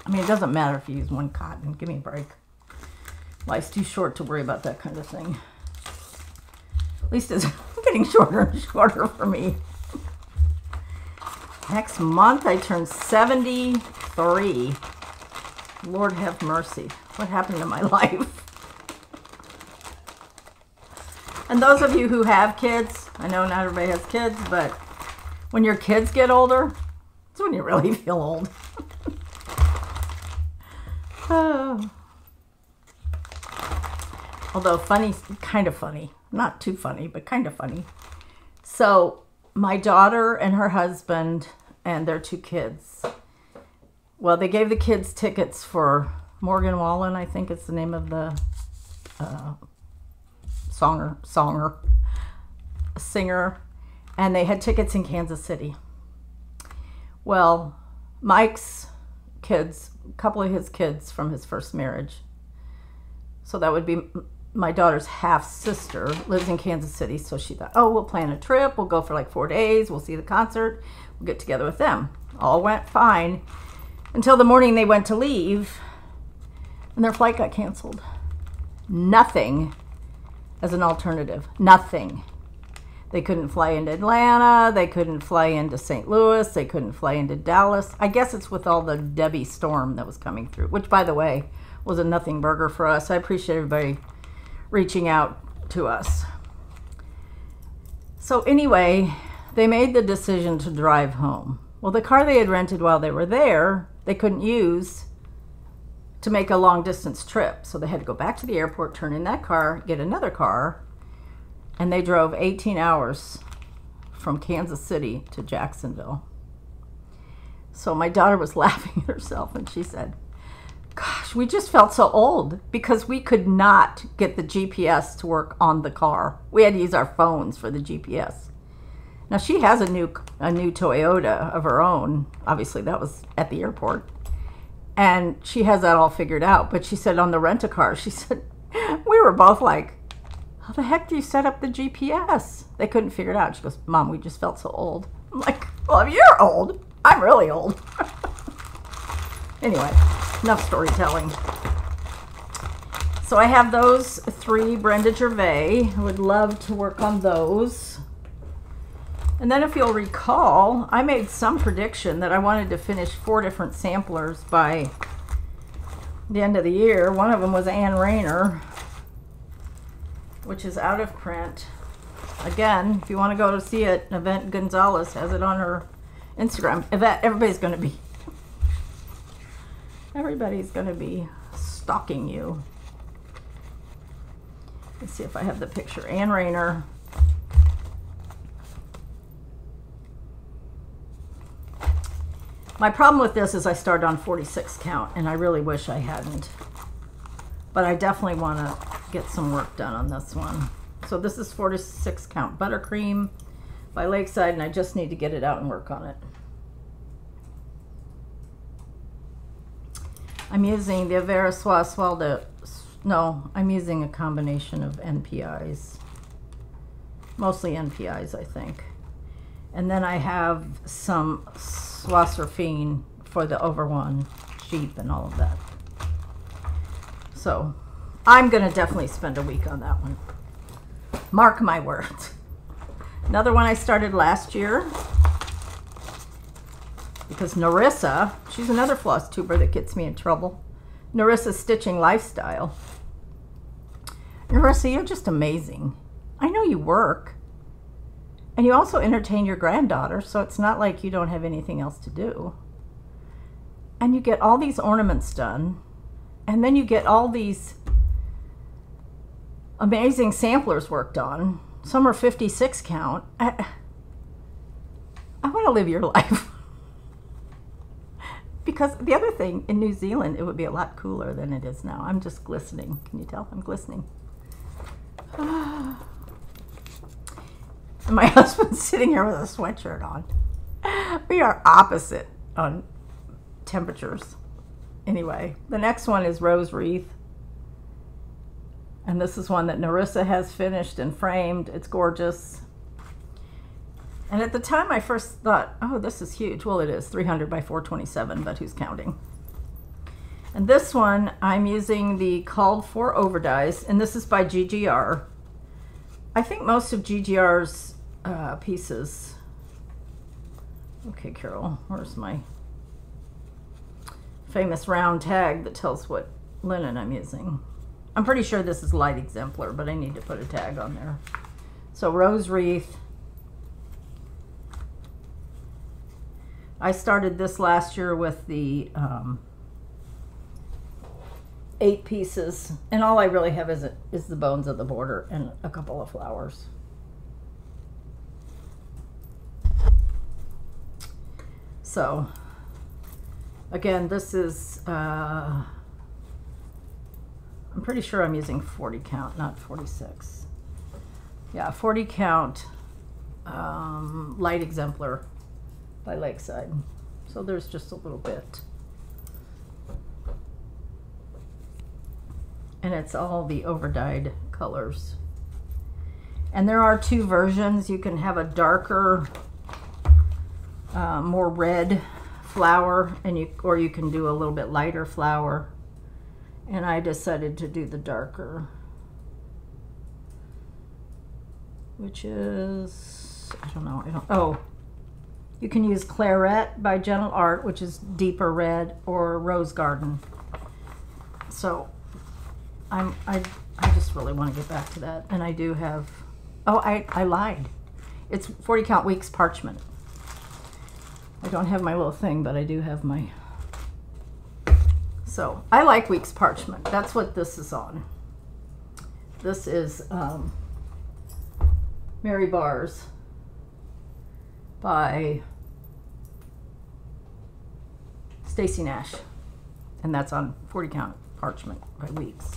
I mean, it doesn't matter if you use one cotton. Give me a break. Life's too short to worry about that kind of thing. At least it's getting shorter and shorter for me. Next month I turn 73. Lord have mercy. What happened to my life? And those of you who have kids, I know not everybody has kids, but when your kids get older, it's when you really feel old. Oh. Although funny, kind of funny. Not too funny, but kind of funny. So my daughter and her husband and their 2 kids, well, they gave the kids tickets for Morgan Wallen, I think it's the name of the singer, and they had tickets in Kansas City. Well, Mike's kids, a couple of his kids from his first marriage, so that would be my daughter's half-sister, lives in Kansas City, so she thought, oh, we'll plan a trip, we'll go for like 4 days, we'll see the concert, we'll get together with them. All went fine until the morning they went to leave, and their flight got canceled. Nothing as an alternative. Nothing. They couldn't fly into Atlanta, they couldn't fly into St. Louis, they couldn't fly into Dallas. I guess it's with all the Debbie storm that was coming through, which, by the way, was a nothing burger for us. I appreciate everybody reaching out to us. So anyway, they made the decision to drive home. Well, the car they had rented while they were there they couldn't use to make a long distance trip. So they had to go back to the airport, turn in that car, get another car, and they drove 18 hours from Kansas City to Jacksonville. So my daughter was laughing at herself, and she said, gosh, we just felt so old because we could not get the GPS to work on the car. We had to use our phones for the GPS. Now she has a new Toyota of her own. Obviously that was at the airport. And she has that all figured out. But she said on the rent-a-car, she said, we were both like, how the heck do you set up the GPS? They couldn't figure it out. She goes, Mom, we just felt so old. I'm like, well, if you're old, I'm really old. Anyway, enough storytelling. So I have those 3 Brenda Gervais. I would love to work on those. And then if you'll recall, I made some prediction that I wanted to finish 4 different samplers by the end of the year. One of them was Ann Rayner, which is out of print. Again, if you want to go to see it, Yvette Gonzalez has it on her Instagram. Yvette, everybody's going to be stalking you. Let's see if I have the picture. Ann Rayner. My problem with this is I started on 46 count, and I really wish I hadn't. But I definitely want to get some work done on this one. So this is 46 count buttercream by Lakeside, and I just need to get it out and work on it. I'm using the Avera S.O.S. No, I'm using a combination of NPIs. Mostly NPIs, I think. And then I have some Swasserfine for the over one sheep and all of that. So I'm going to definitely spend a week on that one. Mark my words. Another one I started last year, because Nerissa, she's another floss tuber that gets me in trouble. Nerissa's Stitching Lifestyle. Nerissa, you're just amazing. I know you work. And you also entertain your granddaughter, so it's not like you don't have anything else to do. And you get all these ornaments done, and then you get all these amazing samplers worked on. Some are 56 count. I want to live your life. Because the other thing, in New Zealand, it would be a lot cooler than it is now. I'm just glistening. Can you tell? I'm glistening. And my husband's sitting here with a sweatshirt on. We are opposite on temperatures. Anyway, the next one is Rose Wreath. And this is one that Nerissa has finished and framed. It's gorgeous. And at the time I first thought, oh, this is huge. Well, it is 300 by 427, but who's counting? And this one, I'm using the Called For Overdyes, and this is by GGR. I think most of GGR's pieces. Okay, Carol, where's my famous round tag that tells what linen I'm using? I'm pretty sure this is light exemplar, but I need to put a tag on there. So Rose Wreath. I started this last year with the 8 pieces, and all I really have is the bones of the border and a couple of flowers. So again, this is I'm pretty sure I'm using 40 count, not 46. Yeah, 40 count light exemplar by Lakeside. So there's just a little bit. And it's all the overdyed colors. And there are 2 versions. You can have a darker, more red flower, and or you can do a little bit lighter flower. And I decided to do the darker, which is, I don't know, oh, you can use Claret by Gentle Art, which is deeper red, or Rose Garden. So I just really want to get back to that. And I do have, oh, I lied. It's 40 count weeks parchment. I don't have my little thing, but I do have my So I like Weeks Parchment. That's what this is on. This is Mary Bars by Stacy Nash. And that's on 40 count parchment by Weeks.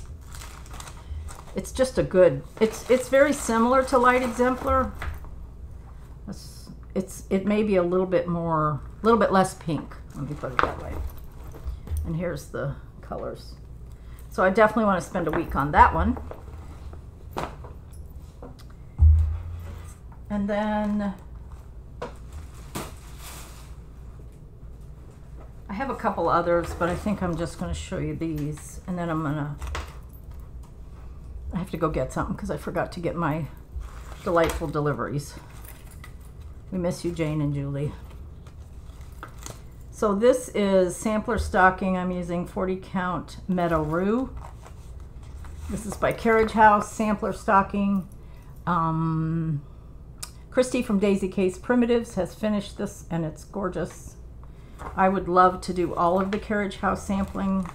It's just a good, it's very similar to Light Exemplar. It may be a little bit less pink, let me put it that way. And here's the colors. So I definitely want to spend a week on that one. And then I have a couple others, but I think I'm just going to show you these. And then I have to go get something because I forgot to get my delightful deliveries. We miss you, Jane and Julie. So this is sampler stocking. I'm using 40 count Meadow Rue. This is by Carriage House, sampler stocking. Christy from Daisy Case Primitives has finished this and it's gorgeous. I would love to do all of the Carriage House sampling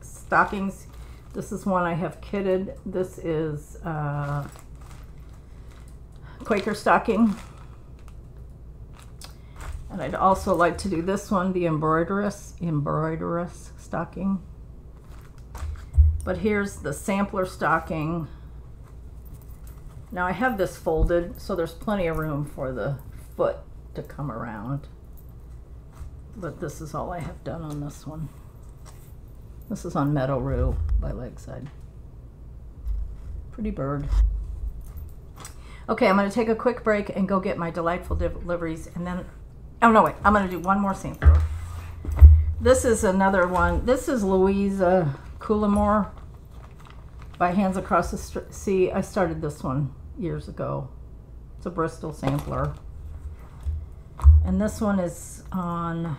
stockings. This is one I have kitted. This is Quaker stocking. And I'd also like to do this one, the embroiderous stocking. But here's the sampler stocking. Now I have this folded, so there's plenty of room for the foot to come around. But this is all I have done on this one. This is on Meadow Rue by Legside. Pretty bird. Okay, I'm going to take a quick break and go get my delightful deliveries, and then, oh no, wait, I'm going to do one more sampler. This is another one. This is Louisa Coulamore by Hands Across the Sea. I started this one years ago. It's a Bristol sampler. And this one is on,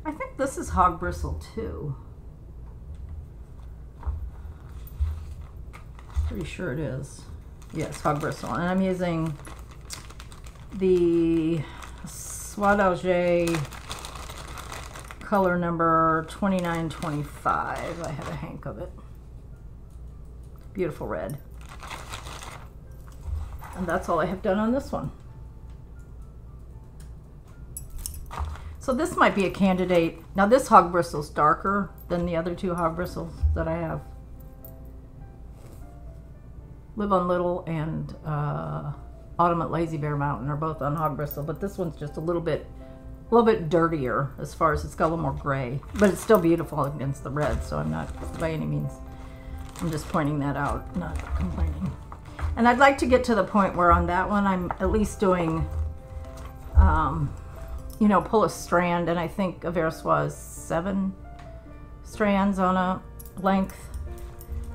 I think this is Hog Bristle too. Pretty sure it is. Yes, Hog Bristle. And I'm using the Soie d'Alger color number 2925. I have a hank of it. Beautiful red. And that's all I have done on this one. So this might be a candidate. Now this Hog Bristle's darker than the other two Hog Bristles that I have. Live on Little and Autumn at Lazy Bear Mountain are both on Hog Bristle, but this one's just a little bit dirtier as far as it's got a little more gray, but it's still beautiful against the red, so I'm not by any means, I'm just pointing that out, not complaining. And I'd like to get to the point where on that one I'm at least doing you know, pull a strand, and I think Aversois is 7 strands on a length,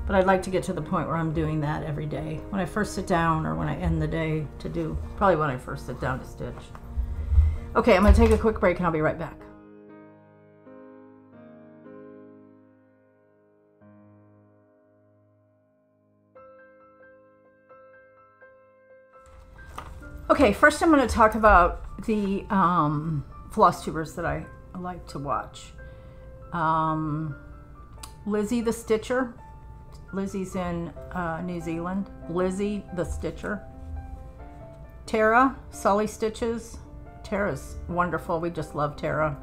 but I'd like to get to the point where I'm doing that every day when I first sit down, or when I end the day to do, probably when I first sit down to stitch. Okay, I'm going to take a quick break and I'll be right back. Okay, first I'm going to talk about the Floss Tubers that I like to watch. Lizzy the Stitcher. Lizzy's in New Zealand. Lizzy the Stitcher. Tara, Sully Stitches. Tara's wonderful. We just love Tara.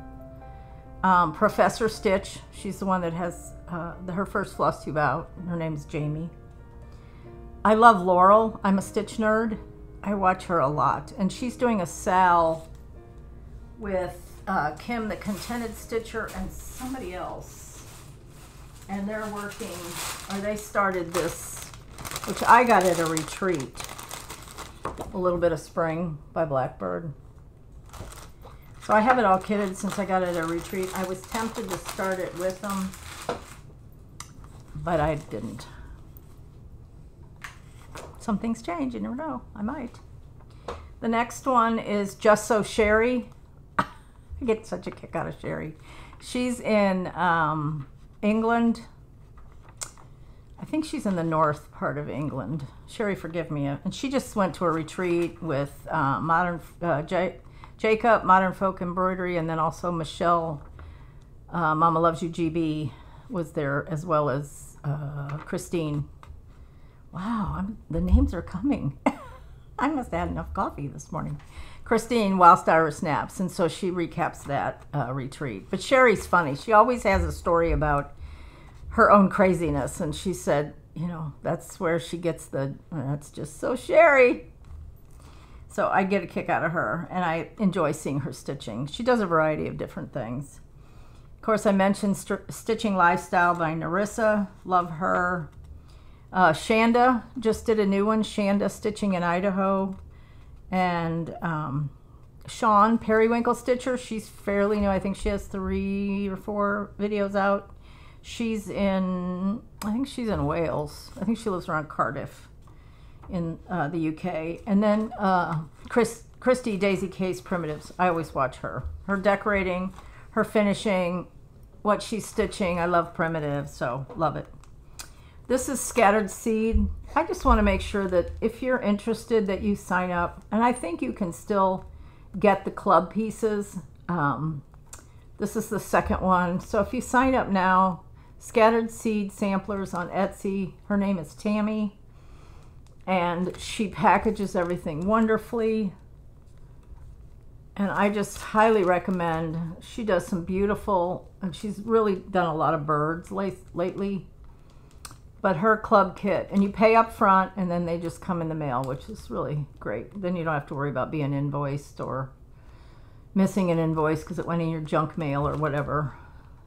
Professor Stitch. She's the one that has her first floss tube out. Her name's Jamie. I love Laurel. I'm a stitch nerd. I watch her a lot. And she's doing a Sal with Kim, the Contented Stitcher, and somebody else. And they're working, or they started this, which I got at a retreat. A Little Bit of Spring by Blackbird. So I have it all kitted since I got it at a retreat. I was tempted to start it with them, but I didn't. Some things change, you never know. I might. The next one is Just Sew Sherrie. I get such a kick out of Sherrie. She's in England. I think she's in the north part of England. Sherrie, forgive me. And she just went to a retreat with Jacob, Modern Folk Embroidery, and then also Michelle Mama Loves You GB was there, as well as Christine. Wow, the names are coming. I must have had enough coffee this morning. Christine, Whilst Iris Snaps, and so she recaps that retreat. But Sherry's funny. She always has a story about her own craziness, and she said, you know, that's where she gets that's just so Sherrie. So I get a kick out of her, and I enjoy seeing her stitching. She does a variety of different things. Of course, I mentioned Stitching Lifestyle by Teresa. Love her. Shanda just did a new one, Shanda Stitching in Idaho. And Sean, Periwinkle Stitcher, she's fairly new. I think she has 3 or 4 videos out. She's I think she's in Wales. I think she lives around Cardiff in the UK. And then Christy Daisy Case Primitives. I always watch her. Her decorating, her finishing, what she's stitching. I love primitives, so love it. This is Scattered Seed. I just want to make sure that if you're interested that you sign up. And I think you can still get the club pieces. This is the second one. So if you sign up now, Scattered Seed Samplers on Etsy. Her name is Tammy. And she packages everything wonderfully. And I just highly recommend. She does some beautiful, and she's really done a lot of birds lately. But her club kit, and you pay up front, and then they just come in the mail, which is really great. Then you don't have to worry about being invoiced or missing an invoice because it went in your junk mail or whatever.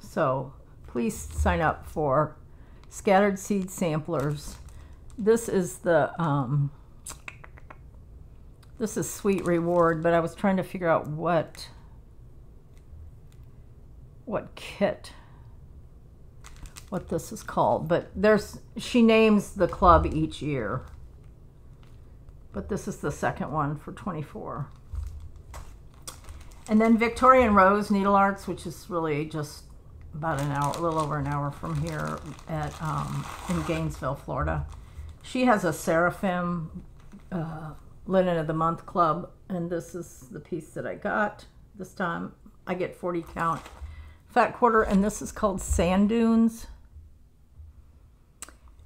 So please sign up for Scattered Seed Samplers. This is this is Sweet Reward, but I was trying to figure out what kit, what this is called. But she names the club each year. But this is the second one for 24. And then Victoria and Rose Needle Arts, which is really just about an hour, a little over an hour from here at in Gainesville, Florida. She has a Seraphim Linen of the Month club, and this is the piece that I got this time. I get 40 count fat quarter, and this is called Sand Dunes.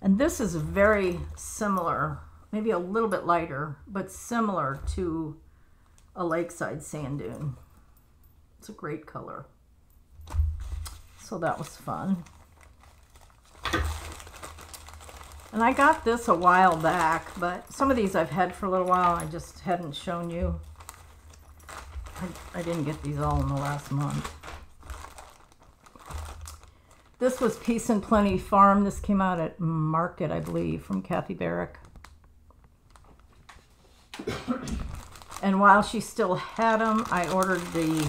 And this is very similar, maybe a little bit lighter, but similar to a lakeside sand dune. It's a great color. So that was fun. And I got this a while back, but some of these I've had for a little while. I just hadn't shown you. I didn't get these all in the last month. This was Peace and Plenty Farm. This came out at Market, I believe, from Kathy Barrick. And while she still had them, I ordered the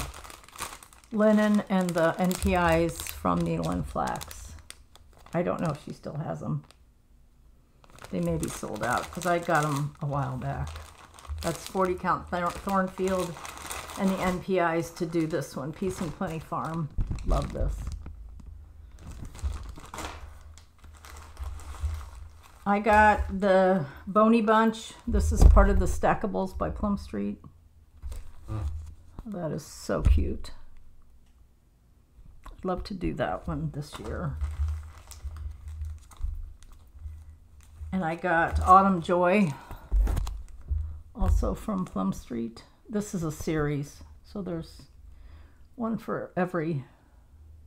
linen and the NPIs from Needle and Flax. I don't know if she still has them. They may be sold out because I got them a while back. That's 40 count Thornfield and the NPIs to do this one. Peace and Plenty Farm. Love this. I got the Boney Bunch. This is part of the Stackables by Plum Street. That is so cute. I'd love to do that one this year. And I got Autumn Joy, also from Plum Street. This is a series, so there's one for every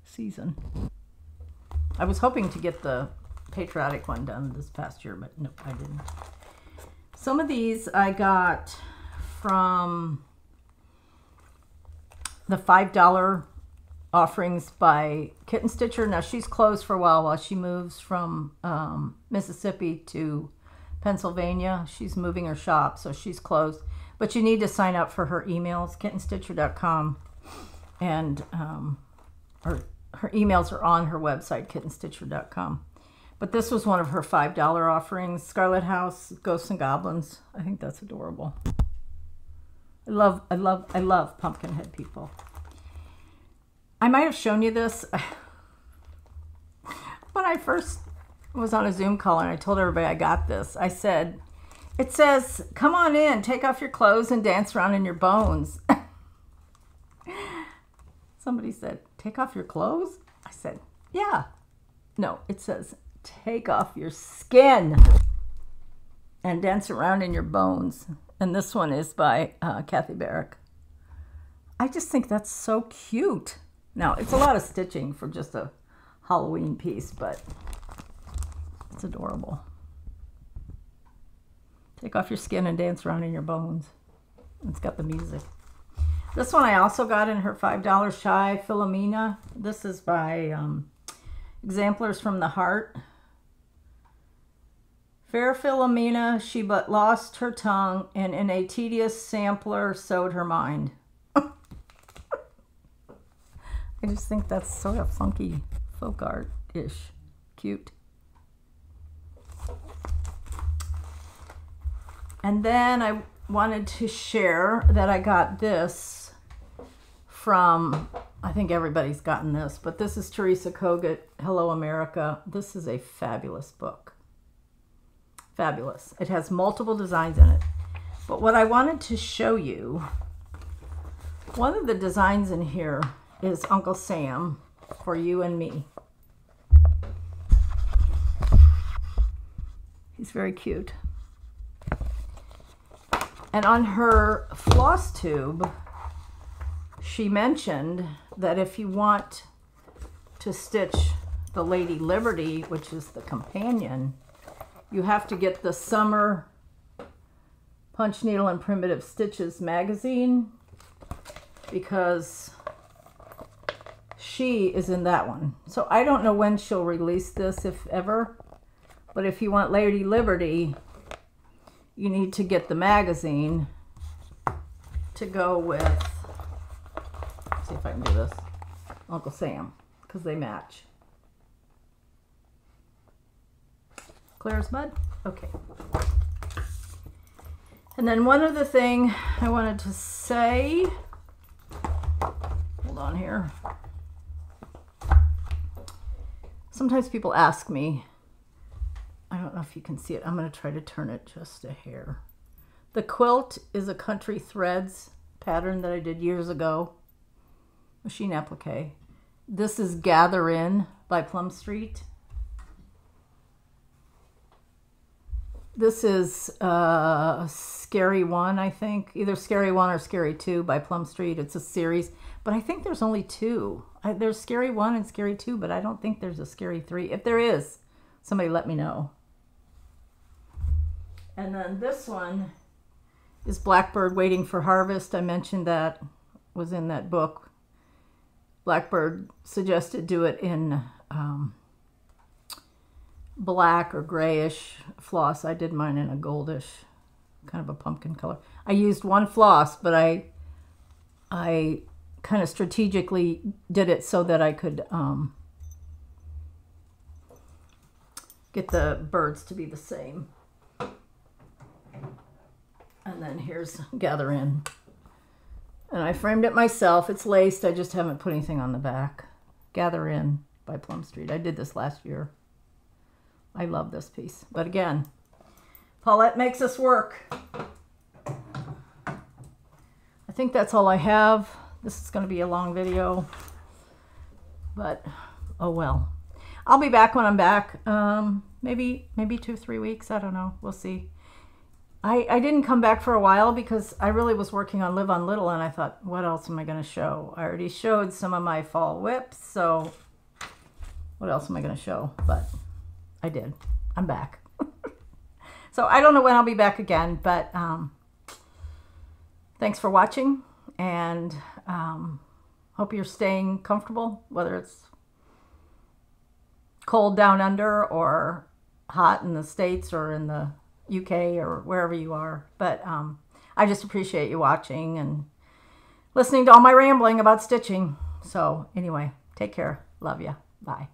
season. I was hoping to get the patriotic one done this past year, but no, I didn't. Some of these I got from the $5 offerings by Kitten Stitcher. Now she's closed for a while she moves from Mississippi to Pennsylvania. She's moving her shop, so she's closed. But you need to sign up for her emails, kittenstitcher.com, and her emails are on her website, kittenstitcher.com. But this was one of her $5 offerings. Scarlet House, Ghosts and Goblins. I think that's adorable. I love Pumpkinhead people. I might have shown you this when I first was on a Zoom call and I told everybody I got this. I said, it says, come on in, take off your clothes and dance around in your bones. Somebody said, take off your clothes? I said, yeah. No, it says, take off your skin and dance around in your bones. And this one is by Kathy Barrick. I just think that's so cute. Now, it's a lot of stitching for just a Halloween piece, but it's adorable. Take off your skin and dance around in your bones. It's got the music. This one I also got in her $5 Shy Philomena. This is by Exemplars from the Heart. Fair Philomena, she but lost her tongue, and in a tedious sampler sewed her mind. I just think that's sort of funky folk art-ish. Cute. And then I wanted to share that I got this from, I think everybody's gotten this, but this is Teresa Kogut, Hello America. This is a fabulous book. Fabulous. It has multiple designs in it. But what I wanted to show you, one of the designs in here is Uncle Sam, for you and me. He's very cute. And on her floss tube, she mentioned that if you want to stitch the Lady Liberty, which is the companion, you have to get the Summer Punch Needle and Primitive Stitches magazine, because she is in that one. So I don't know when she'll release this, if ever, but if you want Lady Liberty, you need to get the magazine to go with, let's see if I can do this, Uncle Sam, because they match. Clear as mud? Okay. And then one other thing I wanted to say, hold on here. Sometimes people ask me, I don't know if you can see it. I'm going to try to turn it just a hair. The quilt is a Country Threads pattern that I did years ago. Machine applique. This is Gather In by Plum Street. This is Scary 1, I think. Either Scary 1 or Scary 2 by Plum Street. It's a series, but I think there's only two. There's Scary 1 and Scary 2, but I don't think there's a Scary 3. If there is, somebody let me know. And then this one is Blackbird Waiting for Harvest. I mentioned that was in that book. Blackbird suggested do it in black or grayish floss. I did mine in a goldish, kind of a pumpkin color. I used one floss, but I kind of strategically did it so that I could get the birds to be the same. And then here's Gather In. And I framed it myself. It's laced. I just haven't put anything on the back. Gather In by Plum Street. I did this last year. I love this piece. But again, Paulette makes us work. I think that's all I have. This is going to be a long video. But, oh well. I'll be back when I'm back. Maybe 2 or 3 weeks. I don't know. We'll see. I didn't come back for a while because I really was working on Live on Little, and I thought, what else am I going to show? I already showed some of my fall whips, so what else am I going to show? But I did. I'm back. So I don't know when I'll be back again, but thanks for watching, and hope you're staying comfortable, whether it's cold down under or hot in the States or in the UK or wherever you are. But I just appreciate you watching and listening to all my rambling about stitching. So anyway, take care. Love ya. Bye.